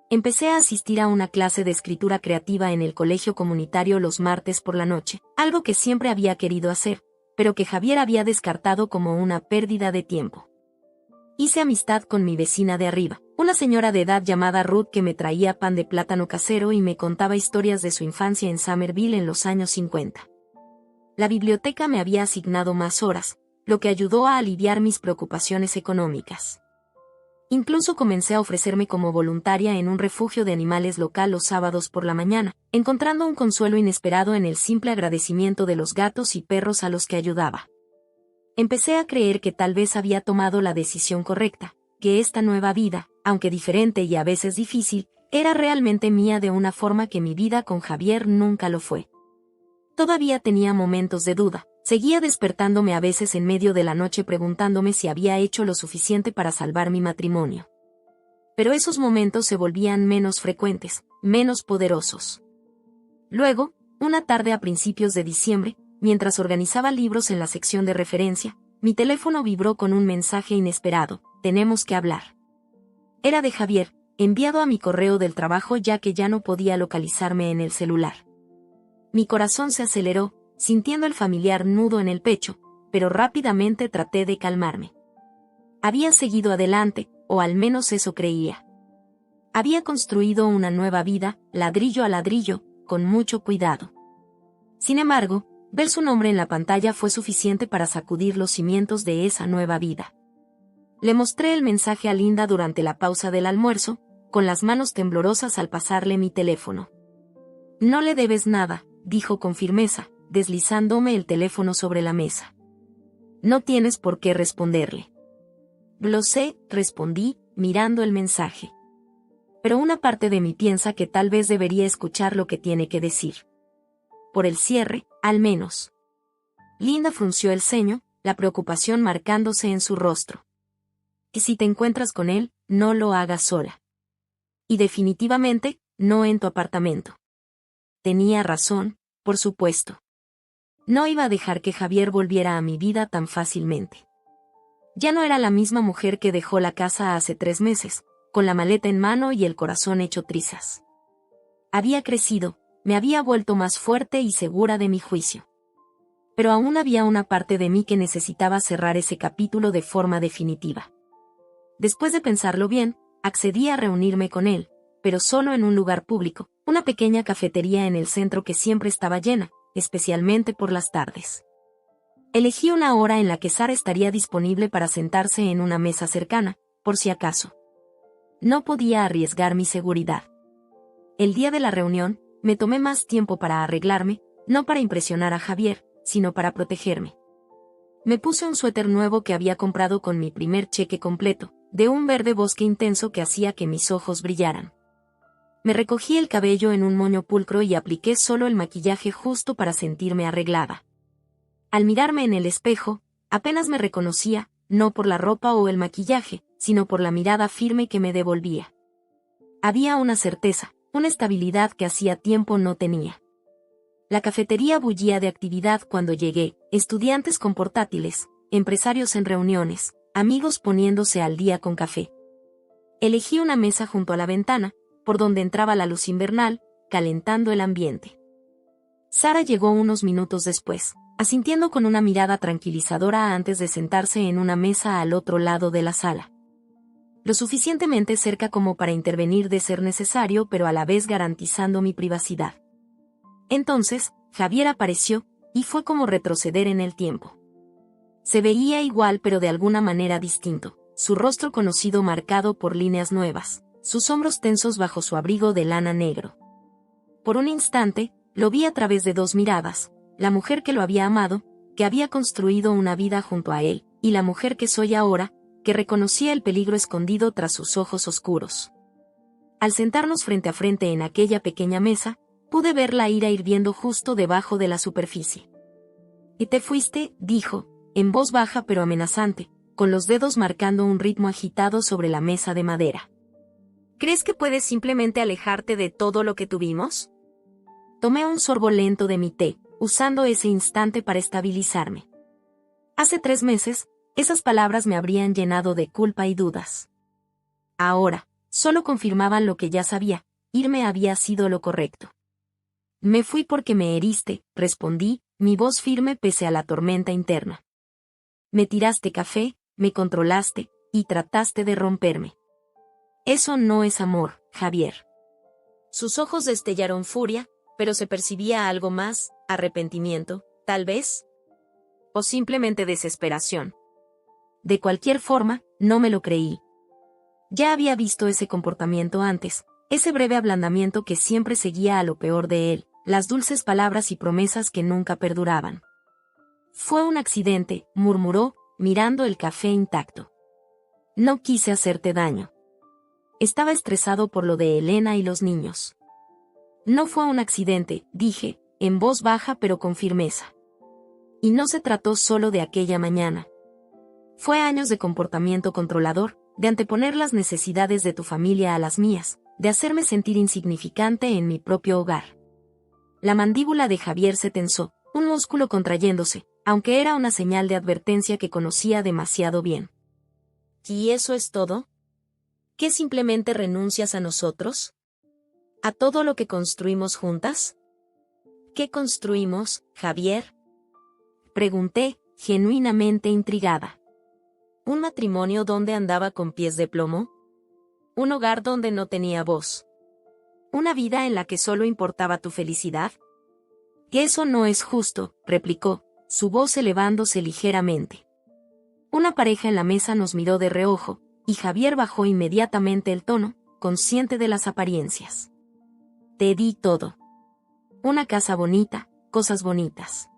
Empecé a asistir a una clase de escritura creativa en el colegio comunitario los martes por la noche, algo que siempre había querido hacer, pero que Javier había descartado como una pérdida de tiempo. Hice amistad con mi vecina de arriba, una señora de edad llamada Ruth que me traía pan de plátano casero y me contaba historias de su infancia en Somerville en los años 50. La biblioteca me había asignado más horas, lo que ayudó a aliviar mis preocupaciones económicas. Incluso comencé a ofrecerme como voluntaria en un refugio de animales local los sábados por la mañana, encontrando un consuelo inesperado en el simple agradecimiento de los gatos y perros a los que ayudaba. Empecé a creer que tal vez había tomado la decisión correcta, que esta nueva vida, aunque diferente y a veces difícil, era realmente mía de una forma que mi vida con Javier nunca lo fue. Todavía tenía momentos de duda, seguía despertándome a veces en medio de la noche preguntándome si había hecho lo suficiente para salvar mi matrimonio. Pero esos momentos se volvían menos frecuentes, menos poderosos. Luego, una tarde a principios de diciembre, mientras organizaba libros en la sección de referencia, mi teléfono vibró con un mensaje inesperado: tenemos que hablar. Era de Javier, enviado a mi correo del trabajo ya que ya no podía localizarme en el celular. Mi corazón se aceleró, sintiendo el familiar nudo en el pecho, pero rápidamente traté de calmarme. Había seguido adelante, o al menos eso creía. Había construido una nueva vida, ladrillo a ladrillo, con mucho cuidado. Sin embargo, ver su nombre en la pantalla fue suficiente para sacudir los cimientos de esa nueva vida. Le mostré el mensaje a Linda durante la pausa del almuerzo, con las manos temblorosas al pasarle mi teléfono. No le debes nada, dijo con firmeza, deslizándome el teléfono sobre la mesa. No tienes por qué responderle. Lo sé, respondí, mirando el mensaje. Pero una parte de mí piensa que tal vez debería escuchar lo que tiene que decir. Por el cierre, al menos. Linda frunció el ceño, la preocupación marcándose en su rostro. Y si te encuentras con él, no lo hagas sola. Y definitivamente, no en tu apartamento. Tenía razón, por supuesto. No iba a dejar que Javier volviera a mi vida tan fácilmente. Ya no era la misma mujer que dejó la casa hace 3 meses, con la maleta en mano y el corazón hecho trizas. Había crecido, me había vuelto más fuerte y segura de mi juicio. Pero aún había una parte de mí que necesitaba cerrar ese capítulo de forma definitiva. Después de pensarlo bien, accedí a reunirme con él, pero solo en un lugar público, una pequeña cafetería en el centro que siempre estaba llena, especialmente por las tardes. Elegí una hora en la que Sara estaría disponible para sentarse en una mesa cercana, por si acaso. No podía arriesgar mi seguridad. El día de la reunión, me tomé más tiempo para arreglarme, no para impresionar a Javier, sino para protegerme. Me puse un suéter nuevo que había comprado con mi primer cheque completo, de un verde bosque intenso que hacía que mis ojos brillaran. Me recogí el cabello en un moño pulcro y apliqué solo el maquillaje justo para sentirme arreglada. Al mirarme en el espejo, apenas me reconocía, no por la ropa o el maquillaje, sino por la mirada firme que me devolvía. Había una certeza, una estabilidad que hacía tiempo no tenía. La cafetería bullía de actividad cuando llegué, estudiantes con portátiles, empresarios en reuniones, amigos poniéndose al día con café. Elegí una mesa junto a la ventana, por donde entraba la luz invernal, calentando el ambiente. Sara llegó unos minutos después, asintiendo con una mirada tranquilizadora antes de sentarse en una mesa al otro lado de la sala. Lo suficientemente cerca como para intervenir de ser necesario, pero a la vez garantizando mi privacidad. Entonces, Javier apareció, y fue como retroceder en el tiempo. Se veía igual pero de alguna manera distinto, su rostro conocido marcado por líneas nuevas, sus hombros tensos bajo su abrigo de lana negro. Por un instante, lo vi a través de 2 miradas, la mujer que lo había amado, que había construido una vida junto a él, y la mujer que soy ahora, que reconocía el peligro escondido tras sus ojos oscuros. Al sentarnos frente a frente en aquella pequeña mesa, pude ver la ira hirviendo justo debajo de la superficie. «¿Y te fuiste?», dijo, en voz baja pero amenazante, con los dedos marcando un ritmo agitado sobre la mesa de madera. «¿Crees que puedes simplemente alejarte de todo lo que tuvimos?». Tomé un sorbo lento de mi té, usando ese instante para estabilizarme. Hace 3 meses, esas palabras me habrían llenado de culpa y dudas. Ahora, solo confirmaban lo que ya sabía, irme había sido lo correcto. «Me fui porque me heriste», respondí, mi voz firme pese a la tormenta interna. «Me tiraste café, me controlaste, y trataste de romperme. Eso no es amor, Javier». Sus ojos destellaron furia, pero se percibía algo más, arrepentimiento, tal vez. O simplemente desesperación. De cualquier forma, no me lo creí. Ya había visto ese comportamiento antes, ese breve ablandamiento que siempre seguía a lo peor de él, las dulces palabras y promesas que nunca perduraban. «Fue un accidente», murmuró, mirando el café intacto. «No quise hacerte daño. Estaba estresado por lo de Elena y los niños». «No fue un accidente», dije, en voz baja pero con firmeza. «Y no se trató solo de aquella mañana. Fue años de comportamiento controlador, de anteponer las necesidades de tu familia a las mías, de hacerme sentir insignificante en mi propio hogar». La mandíbula de Javier se tensó, un músculo contrayéndose, aunque era una señal de advertencia que conocía demasiado bien. «¿Y eso es todo?». ¿Qué simplemente renuncias a nosotros? ¿A todo lo que construimos juntas? ¿Qué construimos, Javier? Pregunté, genuinamente intrigada. ¿Un matrimonio donde andaba con pies de plomo? ¿Un hogar donde no tenía voz? ¿Una vida en la que solo importaba tu felicidad? Que eso no es justo, replicó, su voz elevándose ligeramente. Una pareja en la mesa nos miró de reojo, y Javier bajó inmediatamente el tono, consciente de las apariencias. Te di todo. Una casa bonita, cosas bonitas.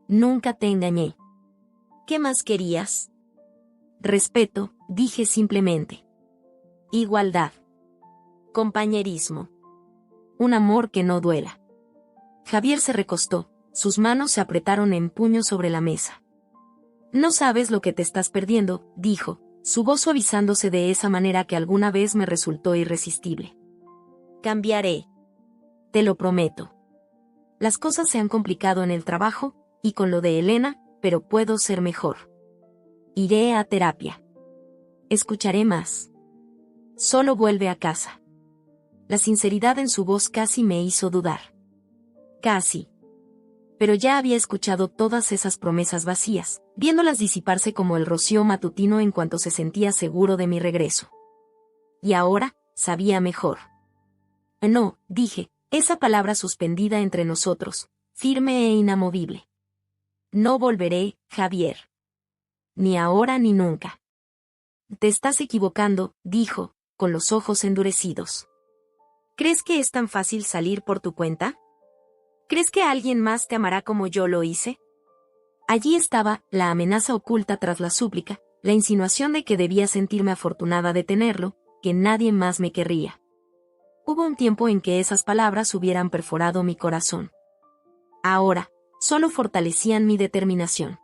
Nunca te engañé. ¿Qué más querías? Respeto, dije simplemente. Igualdad. Compañerismo. Un amor que no duela. Javier se recostó, sus manos se apretaron en puño sobre la mesa. No sabes lo que te estás perdiendo, dijo, su voz suavizándose de esa manera que alguna vez me resultó irresistible. Cambiaré. Te lo prometo. Las cosas se han complicado en el trabajo, y con lo de Elena, pero puedo ser mejor. Iré a terapia. Escucharé más. Solo vuelve a casa. La sinceridad en su voz casi me hizo dudar. Casi. Pero ya había escuchado todas esas promesas vacías, viéndolas disiparse como el rocío matutino en cuanto se sentía seguro de mi regreso. Y ahora, sabía mejor. No, dije, esa palabra suspendida entre nosotros, firme e inamovible. No volveré, Javier. Ni ahora ni nunca. Te estás equivocando, dijo, con los ojos endurecidos. ¿Crees que es tan fácil salir por tu cuenta? ¿Crees que alguien más te amará como yo lo hice? Allí estaba, la amenaza oculta tras la súplica, la insinuación de que debía sentirme afortunada de tenerlo, que nadie más me querría. Hubo un tiempo en que esas palabras hubieran perforado mi corazón. Ahora, solo fortalecían mi determinación.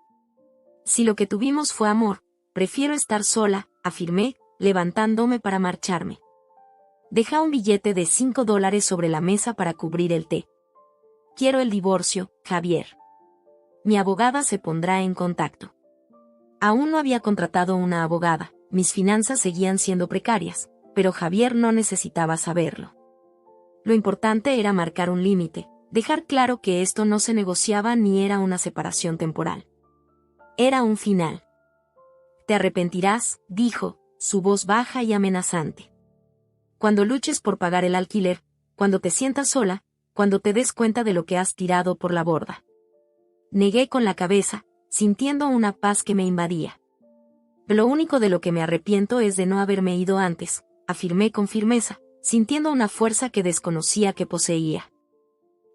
Si lo que tuvimos fue amor, prefiero estar sola, afirmé, levantándome para marcharme. Deja un billete de $5 sobre la mesa para cubrir el té. Quiero el divorcio, Javier. Mi abogada se pondrá en contacto. Aún no había contratado una abogada, mis finanzas seguían siendo precarias, pero Javier no necesitaba saberlo. Lo importante era marcar un límite, dejar claro que esto no se negociaba ni era una separación temporal. Era un final. Te arrepentirás, dijo, su voz baja y amenazante. Cuando luches por pagar el alquiler, cuando te sientas sola, cuando te des cuenta de lo que has tirado por la borda. Negué con la cabeza, sintiendo una paz que me invadía. Lo único de lo que me arrepiento es de no haberme ido antes, afirmé con firmeza, sintiendo una fuerza que desconocía que poseía.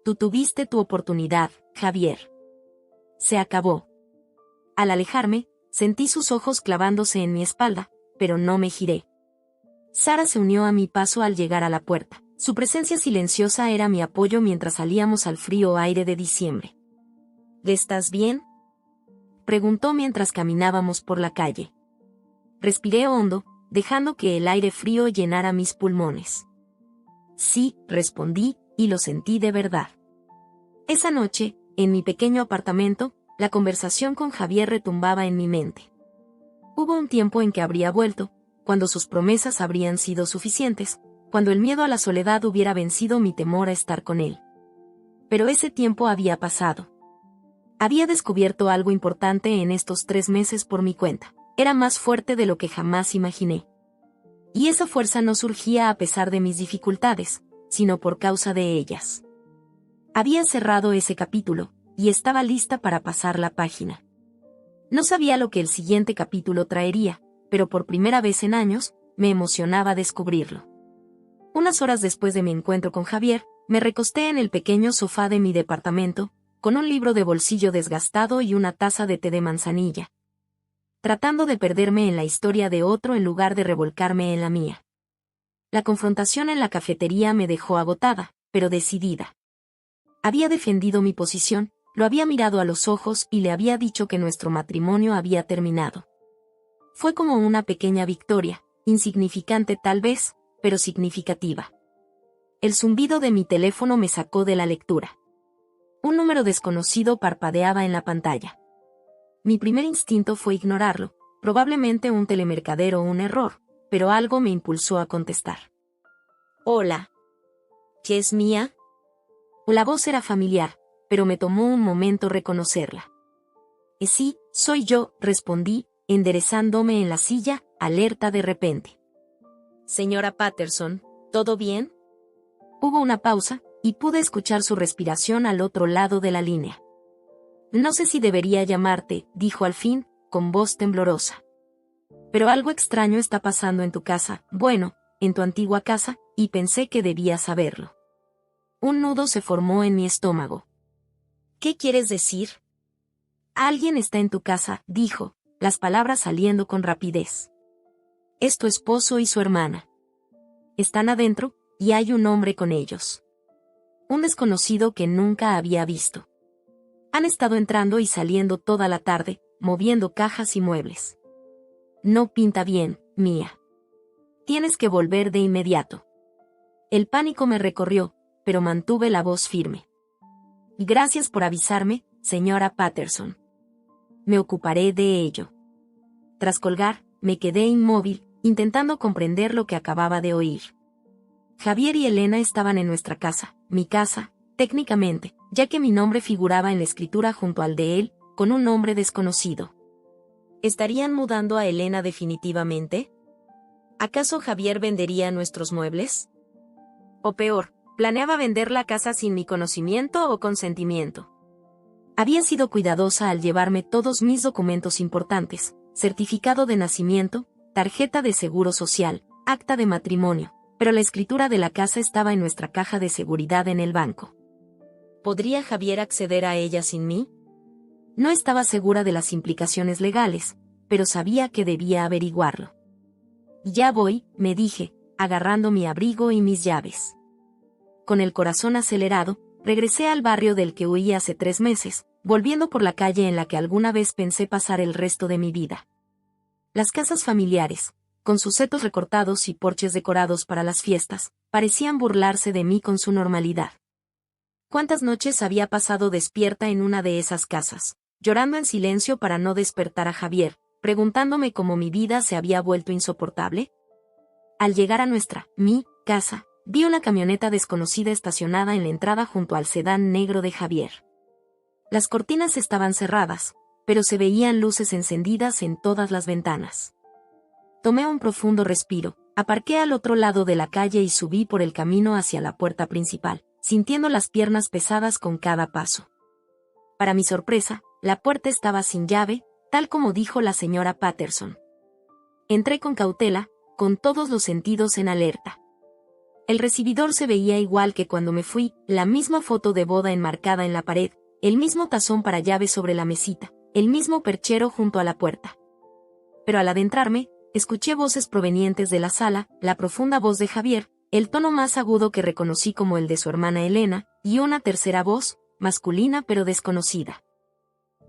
Tú tuviste tu oportunidad, Javier. Se acabó. Al alejarme, sentí sus ojos clavándose en mi espalda, pero no me giré. Sara se unió a mi paso al llegar a la puerta. Su presencia silenciosa era mi apoyo mientras salíamos al frío aire de diciembre. ¿Estás bien?, preguntó mientras caminábamos por la calle. Respiré hondo, dejando que el aire frío llenara mis pulmones. Sí, respondí, y lo sentí de verdad. Esa noche, en mi pequeño apartamento, la conversación con Javier retumbaba en mi mente. Hubo un tiempo en que habría vuelto, cuando sus promesas habrían sido suficientes, cuando el miedo a la soledad hubiera vencido mi temor a estar con él. Pero ese tiempo había pasado. Había descubierto algo importante en estos 3 meses por mi cuenta. Era más fuerte de lo que jamás imaginé. Y esa fuerza no surgía a pesar de mis dificultades, sino por causa de ellas. Había cerrado ese capítulo, y estaba lista para pasar la página. No sabía lo que el siguiente capítulo traería, pero por primera vez en años, me emocionaba descubrirlo. Unas horas después de mi encuentro con Javier, me recosté en el pequeño sofá de mi departamento, con un libro de bolsillo desgastado y una taza de té de manzanilla, tratando de perderme en la historia de otro en lugar de revolcarme en la mía. La confrontación en la cafetería me dejó agotada, pero decidida. Había defendido mi posición, lo había mirado a los ojos y le había dicho que nuestro matrimonio había terminado. Fue como una pequeña victoria, insignificante tal vez, pero significativa. El zumbido de mi teléfono me sacó de la lectura. Un número desconocido parpadeaba en la pantalla. Mi primer instinto fue ignorarlo, probablemente un telemercader o un error, pero algo me impulsó a contestar. Hola. ¿Qué es mía? La voz era familiar, pero me tomó un momento reconocerla. Sí, soy yo, respondí, enderezándome en la silla, alerta de repente. Señora Patterson, ¿todo bien? Hubo una pausa, y pude escuchar su respiración al otro lado de la línea. No sé si debería llamarte, dijo al fin, con voz temblorosa. Pero algo extraño está pasando en tu casa, bueno, en tu antigua casa, y pensé que debías saberlo. Un nudo se formó en mi estómago. ¿Qué quieres decir? Alguien está en tu casa, dijo, las palabras saliendo con rapidez. Es tu esposo y su hermana. Están adentro, y hay un hombre con ellos. Un desconocido que nunca había visto. Han estado entrando y saliendo toda la tarde, moviendo cajas y muebles. No pinta bien, Mía. Tienes que volver de inmediato. El pánico me recorrió, pero mantuve la voz firme. Gracias por avisarme, señora Patterson. Me ocuparé de ello. Tras colgar, me quedé inmóvil, intentando comprender lo que acababa de oír. Javier y Elena estaban en nuestra casa, mi casa, técnicamente, ya que mi nombre figuraba en la escritura junto al de él, con un nombre desconocido. ¿Estarían mudando a Elena definitivamente? ¿Acaso Javier vendería nuestros muebles? O peor, ¿planeaba vender la casa sin mi conocimiento o consentimiento? Había sido cuidadosa al llevarme todos mis documentos importantes, certificado de nacimiento, tarjeta de seguro social, acta de matrimonio, pero la escritura de la casa estaba en nuestra caja de seguridad en el banco. ¿Podría Javier acceder a ella sin mí? No estaba segura de las implicaciones legales, pero sabía que debía averiguarlo. Ya voy, me dije, agarrando mi abrigo y mis llaves. Con el corazón acelerado, regresé al barrio del que huí hace 3 meses, volviendo por la calle en la que alguna vez pensé pasar el resto de mi vida. Las casas familiares, con sus setos recortados y porches decorados para las fiestas, parecían burlarse de mí con su normalidad. ¿Cuántas noches había pasado despierta en una de esas casas, llorando en silencio para no despertar a Javier, preguntándome cómo mi vida se había vuelto insoportable? Al llegar a mi casa, vi una camioneta desconocida estacionada en la entrada junto al sedán negro de Javier. Las cortinas estaban cerradas, pero se veían luces encendidas en todas las ventanas. Tomé un profundo respiro, aparqué al otro lado de la calle y subí por el camino hacia la puerta principal, sintiendo las piernas pesadas con cada paso. Para mi sorpresa, la puerta estaba sin llave, tal como dijo la señora Patterson. Entré con cautela, con todos los sentidos en alerta. El recibidor se veía igual que cuando me fui, la misma foto de boda enmarcada en la pared, el mismo tazón para llave sobre la mesita, el mismo perchero junto a la puerta. Pero al adentrarme, escuché voces provenientes de la sala, la profunda voz de Javier, el tono más agudo que reconocí como el de su hermana Elena, y una tercera voz, masculina pero desconocida.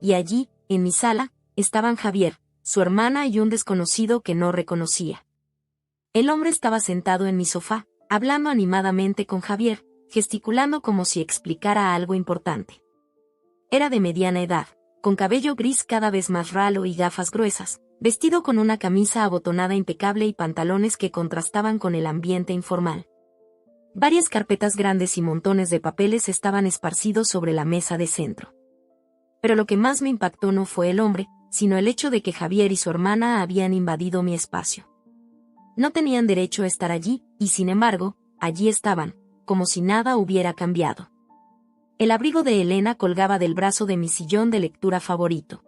Y allí, en mi sala, estaban Javier, su hermana y un desconocido que no reconocía. El hombre estaba sentado en mi sofá, hablando animadamente con Javier, gesticulando como si explicara algo importante. Era de mediana edad, con cabello gris cada vez más ralo y gafas gruesas, vestido con una camisa abotonada impecable y pantalones que contrastaban con el ambiente informal. Varias carpetas grandes y montones de papeles estaban esparcidos sobre la mesa de centro. Pero lo que más me impactó no fue el hombre, sino el hecho de que Javier y su hermana habían invadido mi espacio. No tenían derecho a estar allí, y sin embargo, allí estaban, como si nada hubiera cambiado. El abrigo de Elena colgaba del brazo de mi sillón de lectura favorito.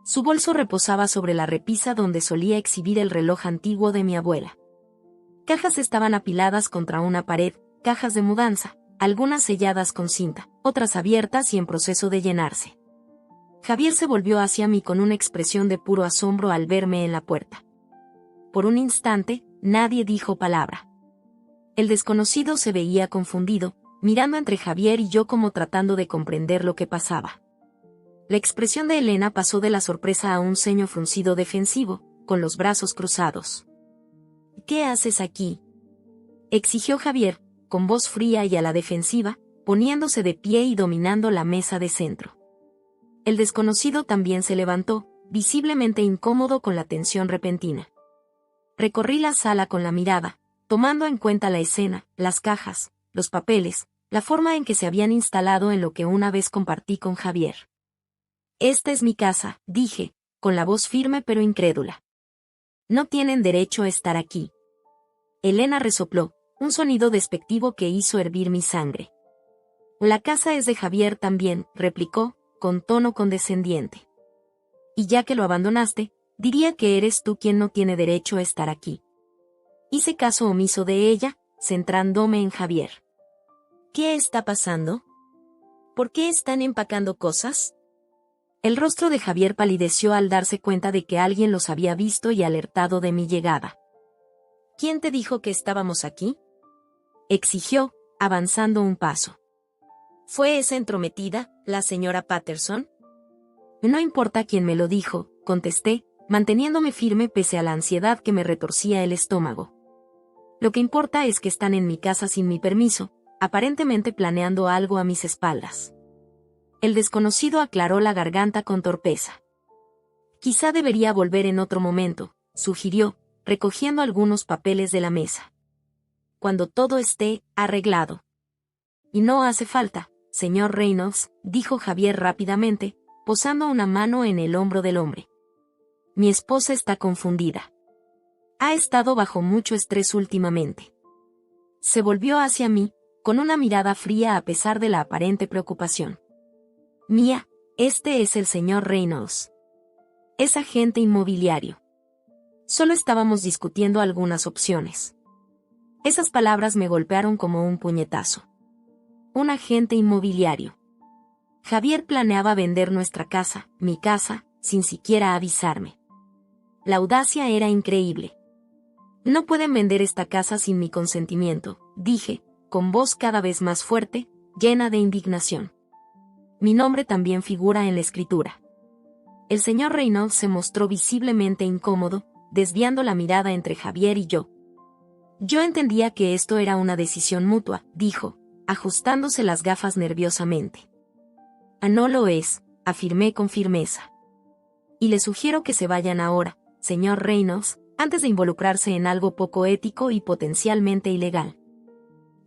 Su bolso reposaba sobre la repisa donde solía exhibir el reloj antiguo de mi abuela. Cajas estaban apiladas contra una pared, cajas de mudanza, algunas selladas con cinta, otras abiertas y en proceso de llenarse. Javier se volvió hacia mí con una expresión de puro asombro al verme en la puerta. Por un instante, nadie dijo palabra. El desconocido se veía confundido, mirando entre Javier y yo como tratando de comprender lo que pasaba. La expresión de Elena pasó de la sorpresa a un ceño fruncido defensivo, con los brazos cruzados. ¿Qué haces aquí?, exigió Javier, con voz fría y a la defensiva, poniéndose de pie y dominando la mesa de centro. El desconocido también se levantó, visiblemente incómodo con la tensión repentina. Recorrí la sala con la mirada, tomando en cuenta la escena, las cajas, los papeles, la forma en que se habían instalado en lo que una vez compartí con Javier. Esta es mi casa, dije, con la voz firme pero incrédula. No tienen derecho a estar aquí. Elena resopló, un sonido despectivo que hizo hervir mi sangre. La casa es de Javier también, replicó, con tono condescendiente. Y ya que lo abandonaste, diría que eres tú quien no tiene derecho a estar aquí. Hice caso omiso de ella, centrándome en Javier. ¿Qué está pasando? ¿Por qué están empacando cosas? El rostro de Javier palideció al darse cuenta de que alguien los había visto y alertado de mi llegada. ¿Quién te dijo que estábamos aquí? Exigió, avanzando un paso. ¿Fue esa entrometida, la señora Patterson? No importa quién me lo dijo, contesté, manteniéndome firme pese a la ansiedad que me retorcía el estómago. Lo que importa es que están en mi casa sin mi permiso, aparentemente planeando algo a mis espaldas. El desconocido aclaró la garganta con torpeza. Quizá debería volver en otro momento, sugirió, recogiendo algunos papeles de la mesa. Cuando todo esté arreglado. Y no hace falta, señor Reynolds, dijo Javier rápidamente, posando una mano en el hombro del hombre. Mi esposa está confundida. Ha estado bajo mucho estrés últimamente. Se volvió hacia mí, con una mirada fría a pesar de la aparente preocupación. Mía, este es el señor Reynolds. Es agente inmobiliario. Solo estábamos discutiendo algunas opciones. Esas palabras me golpearon como un puñetazo. Un agente inmobiliario. Javier planeaba vender nuestra casa, mi casa, sin siquiera avisarme. La audacia era increíble. No pueden vender esta casa sin mi consentimiento, dije, con voz cada vez más fuerte, llena de indignación. Mi nombre también figura en la escritura. El señor Reynolds se mostró visiblemente incómodo, desviando la mirada entre Javier y yo. Yo entendía que esto era una decisión mutua, dijo, ajustándose las gafas nerviosamente. No lo es, afirmé con firmeza. Y le sugiero que se vayan ahora, señor Reynolds, antes de involucrarse en algo poco ético y potencialmente ilegal.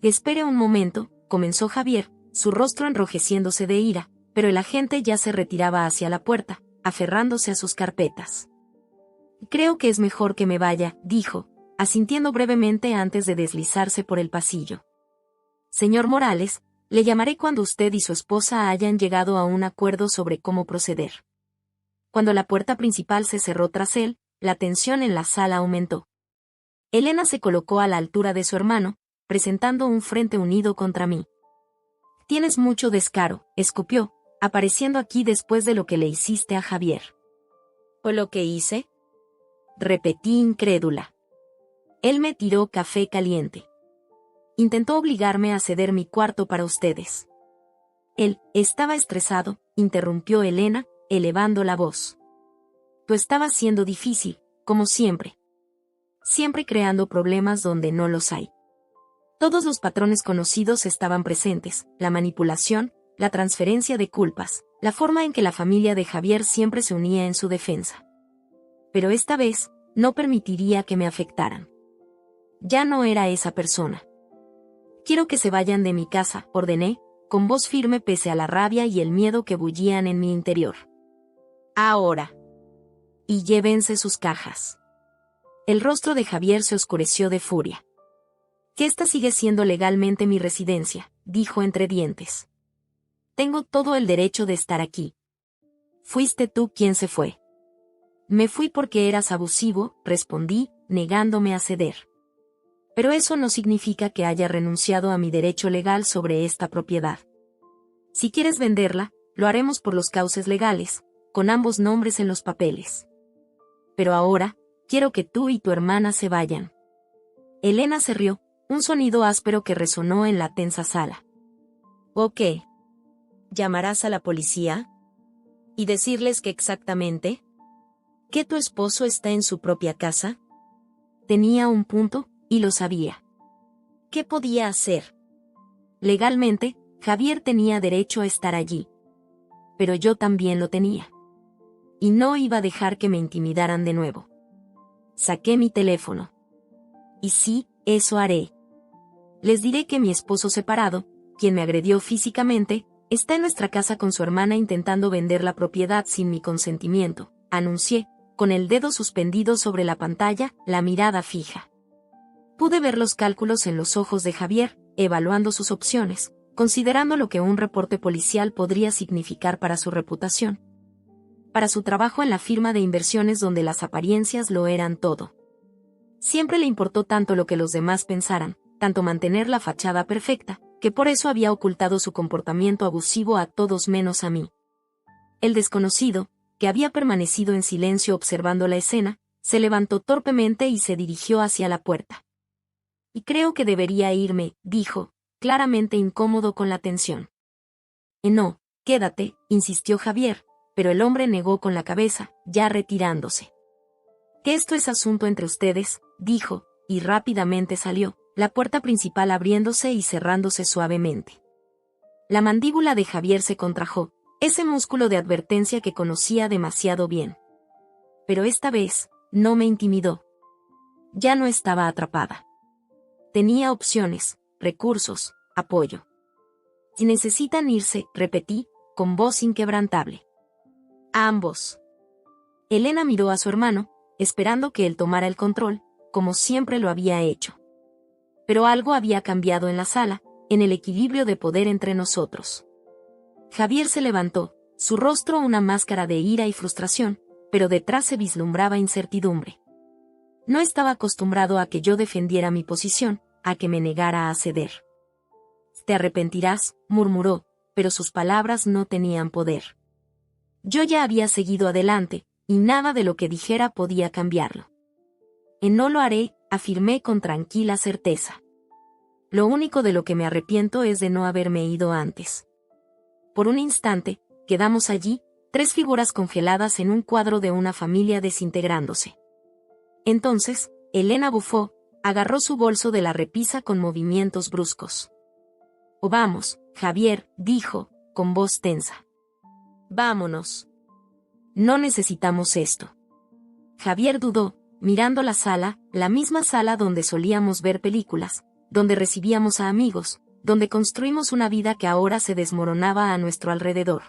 Espere un momento, comenzó Javier, su rostro enrojeciéndose de ira, pero el agente ya se retiraba hacia la puerta, aferrándose a sus carpetas. Creo que es mejor que me vaya, dijo, asintiendo brevemente antes de deslizarse por el pasillo. Señor Morales, le llamaré cuando usted y su esposa hayan llegado a un acuerdo sobre cómo proceder. Cuando la puerta principal se cerró tras él, la tensión en la sala aumentó. Elena se colocó a la altura de su hermano, presentando un frente unido contra mí. Tienes mucho descaro, escupió, apareciendo aquí después de lo que le hiciste a Javier. ¿O lo que hice? Repetí incrédula. Él me tiró café caliente. Intentó obligarme a ceder mi cuarto para ustedes. Él estaba estresado, interrumpió Elena, elevando la voz. Tú estabas siendo difícil, como siempre. Siempre creando problemas donde no los hay. Todos los patrones conocidos estaban presentes, la manipulación, la transferencia de culpas, la forma en que la familia de Javier siempre se unía en su defensa. Pero esta vez, no permitiría que me afectaran. Ya no era esa persona. Quiero que se vayan de mi casa, ordené, con voz firme pese a la rabia y el miedo que bullían en mi interior. Ahora. Y llévense sus cajas. El rostro de Javier se oscureció de furia. Que esta sigue siendo legalmente mi residencia, dijo entre dientes. Tengo todo el derecho de estar aquí. Fuiste tú quien se fue. Me fui porque eras abusivo, respondí, negándome a ceder. Pero eso no significa que haya renunciado a mi derecho legal sobre esta propiedad. Si quieres venderla, lo haremos por los cauces legales, con ambos nombres en los papeles. Pero ahora, quiero que tú y tu hermana se vayan. Elena se rió, un sonido áspero que resonó en la tensa sala. ¿O qué? ¿Llamarás a la policía? ¿Y decirles que exactamente? ¿Que tu esposo está en su propia casa? Tenía un punto, y lo sabía. ¿Qué podía hacer? Legalmente, Javier tenía derecho a estar allí. Pero yo también lo tenía. Y no iba a dejar que me intimidaran de nuevo. Saqué mi teléfono. Y sí, eso haré. Les diré que mi esposo separado, quien me agredió físicamente, está en nuestra casa con su hermana intentando vender la propiedad sin mi consentimiento, anuncié, con el dedo suspendido sobre la pantalla, la mirada fija. Pude ver los cálculos en los ojos de Javier, evaluando sus opciones, considerando lo que un reporte policial podría significar para su reputación. Para su trabajo en la firma de inversiones donde las apariencias lo eran todo. Siempre le importó tanto lo que los demás pensaran, tanto mantener la fachada perfecta, que por eso había ocultado su comportamiento abusivo a todos menos a mí. El desconocido, que había permanecido en silencio observando la escena, se levantó torpemente y se dirigió hacia la puerta. Y creo que debería irme, dijo, claramente incómodo con la tensión. No, quédate, insistió Javier, pero el hombre negó con la cabeza, ya retirándose. Que esto es asunto entre ustedes, dijo, y rápidamente salió, la puerta principal abriéndose y cerrándose suavemente. La mandíbula de Javier se contrajo, ese músculo de advertencia que conocía demasiado bien. Pero esta vez, no me intimidó. Ya no estaba atrapada. Tenía opciones, recursos, apoyo. Si necesitan irse, repetí, con voz inquebrantable. A ambos. Elena miró a su hermano, esperando que él tomara el control, como siempre lo había hecho. Pero algo había cambiado en la sala, en el equilibrio de poder entre nosotros. Javier se levantó, su rostro una máscara de ira y frustración, pero detrás se vislumbraba incertidumbre. No estaba acostumbrado a que yo defendiera mi posición, a que me negara a ceder. Te arrepentirás, murmuró, pero sus palabras no tenían poder. Yo ya había seguido adelante, y nada de lo que dijera podía cambiarlo. No lo haré, afirmé con tranquila certeza. Lo único de lo que me arrepiento es de no haberme ido antes. Por un instante, quedamos allí, 3 figuras congeladas en un cuadro de una familia desintegrándose. Entonces, Elena bufó, agarró su bolso de la repisa con movimientos bruscos. «Oh, vamos, Javier», dijo, con voz tensa. «Vámonos. No necesitamos esto». Javier dudó, mirando la sala, la misma sala donde solíamos ver películas, donde recibíamos a amigos, donde construimos una vida que ahora se desmoronaba a nuestro alrededor.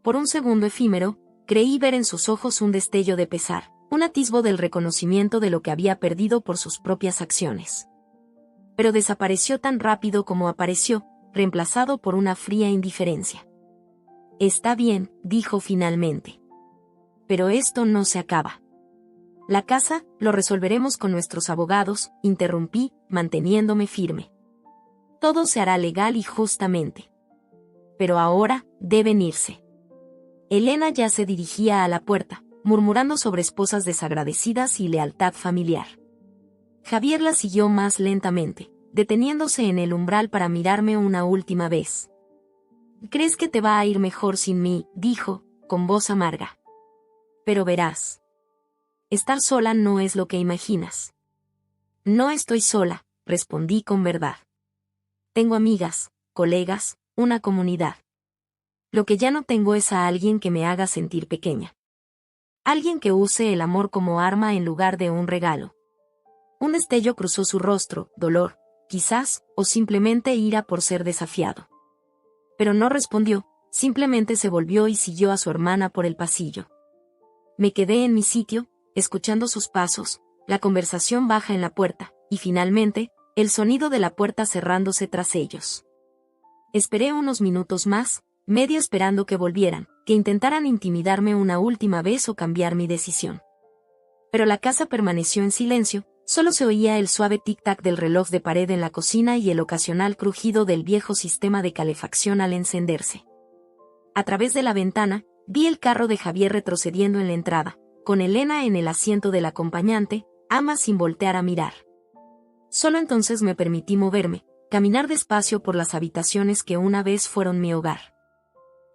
Por un segundo efímero, creí ver en sus ojos un destello de pesar, un atisbo del reconocimiento de lo que había perdido por sus propias acciones. Pero desapareció tan rápido como apareció, reemplazado por una fría indiferencia. «Está bien», dijo finalmente. «Pero esto no se acaba». «La casa, lo resolveremos con nuestros abogados», interrumpí, manteniéndome firme. «Todo se hará legal y justamente. Pero ahora, deben irse». Elena ya se dirigía a la puerta, murmurando sobre esposas desagradecidas y lealtad familiar. Javier la siguió más lentamente, deteniéndose en el umbral para mirarme una última vez. «¿Crees que te va a ir mejor sin mí?», dijo, con voz amarga. «Pero verás. Estar sola no es lo que imaginas». «No estoy sola», respondí con verdad. «Tengo amigas, colegas, una comunidad. Lo que ya no tengo es a alguien que me haga sentir pequeña. Alguien que use el amor como arma en lugar de un regalo». Un destello cruzó su rostro, dolor, quizás, o simplemente ira por ser desafiado. Pero no respondió, simplemente se volvió y siguió a su hermana por el pasillo. Me quedé en mi sitio, escuchando sus pasos, la conversación baja en la puerta, y finalmente, el sonido de la puerta cerrándose tras ellos. Esperé unos minutos más, medio esperando que volvieran, que intentaran intimidarme una última vez o cambiar mi decisión. Pero la casa permaneció en silencio, solo se oía el suave tic-tac del reloj de pared en la cocina y el ocasional crujido del viejo sistema de calefacción al encenderse. A través de la ventana, vi el carro de Javier retrocediendo en la entrada, con Elena en el asiento del acompañante, ama sin voltear a mirar. Solo entonces me permití moverme, caminar despacio por las habitaciones que una vez fueron mi hogar.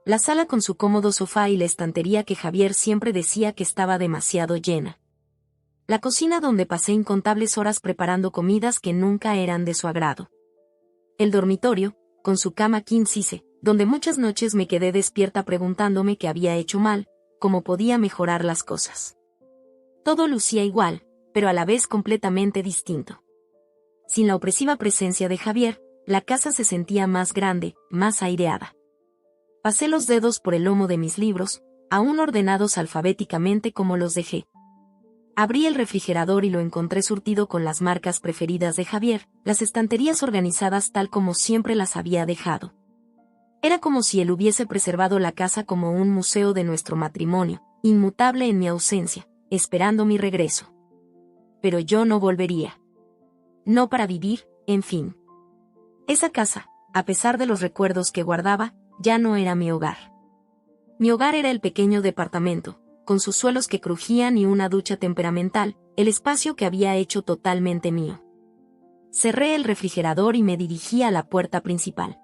La sala con su cómodo sofá y la estantería que Javier siempre decía que estaba demasiado llena. La cocina donde pasé incontables horas preparando comidas que nunca eran de su agrado. El dormitorio, con su cama king size, donde muchas noches me quedé despierta preguntándome qué había hecho mal, cómo podía mejorar las cosas. Todo lucía igual, pero a la vez completamente distinto. Sin la opresiva presencia de Javier, la casa se sentía más grande, más aireada. Pasé los dedos por el lomo de mis libros, aún ordenados alfabéticamente como los dejé. Abrí el refrigerador y lo encontré surtido con las marcas preferidas de Javier, las estanterías organizadas tal como siempre las había dejado. Era como si él hubiese preservado la casa como un museo de nuestro matrimonio, inmutable en mi ausencia, esperando mi regreso. Pero yo no volvería. No para vivir, en fin. Esa casa, a pesar de los recuerdos que guardaba, ya no era mi hogar. Mi hogar era el pequeño departamento, con sus suelos que crujían y una ducha temperamental, el espacio que había hecho totalmente mío. Cerré el refrigerador y me dirigí a la puerta principal.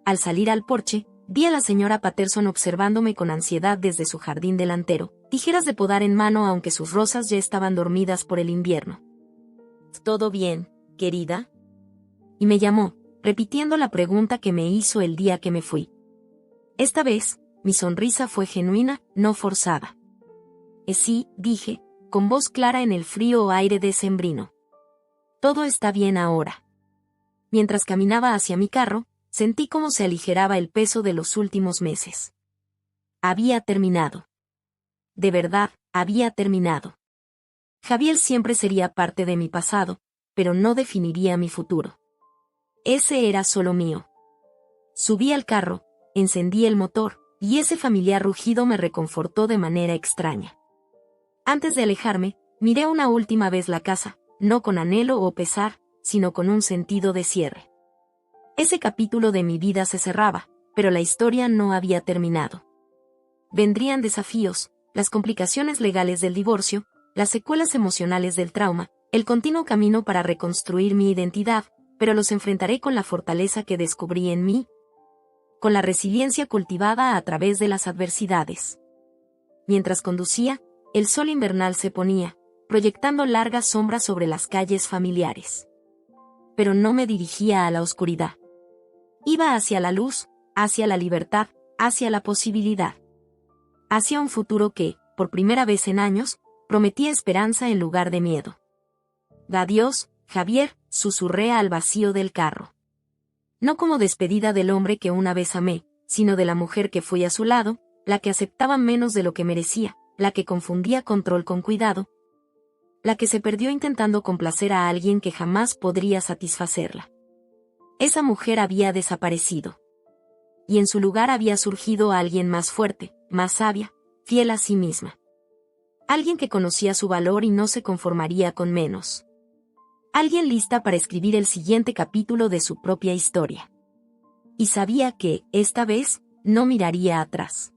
Al salir al porche, vi a la señora Patterson observándome con ansiedad desde su jardín delantero, tijeras de podar en mano aunque sus rosas ya estaban dormidas por el invierno. ¿Todo bien, querida? Y me llamó, repitiendo la pregunta que me hizo el día que me fui. Esta vez, mi sonrisa fue genuina, no forzada. Sí, dije, con voz clara en el frío aire decembrino. Todo está bien ahora. Mientras caminaba hacia mi carro, sentí cómo se aligeraba el peso de los últimos meses. Había terminado. De verdad, había terminado. Javier siempre sería parte de mi pasado, pero no definiría mi futuro. Ese era solo mío. Subí al carro, encendí el motor, y ese familiar rugido me reconfortó de manera extraña. Antes de alejarme, miré una última vez la casa, no con anhelo o pesar, sino con un sentido de cierre. Ese capítulo de mi vida se cerraba, pero la historia no había terminado. Vendrían desafíos, las complicaciones legales del divorcio, las secuelas emocionales del trauma, el continuo camino para reconstruir mi identidad, pero los enfrentaré con la fortaleza que descubrí en mí, con la resiliencia cultivada a través de las adversidades. Mientras conducía, el sol invernal se ponía, proyectando largas sombras sobre las calles familiares. Pero no me dirigía a la oscuridad. Iba hacia la luz, hacia la libertad, hacia la posibilidad. Hacia un futuro que, por primera vez en años, prometía esperanza en lugar de miedo. Adiós, Javier, susurré al vacío del carro. No como despedida del hombre que una vez amé, sino de la mujer que fui a su lado, la que aceptaba menos de lo que merecía, la que confundía control con cuidado, la que se perdió intentando complacer a alguien que jamás podría satisfacerla. Esa mujer había desaparecido. Y en su lugar había surgido alguien más fuerte, más sabia, fiel a sí misma. Alguien que conocía su valor y no se conformaría con menos. Alguien lista para escribir el siguiente capítulo de su propia historia. Y sabía que, esta vez, no miraría atrás.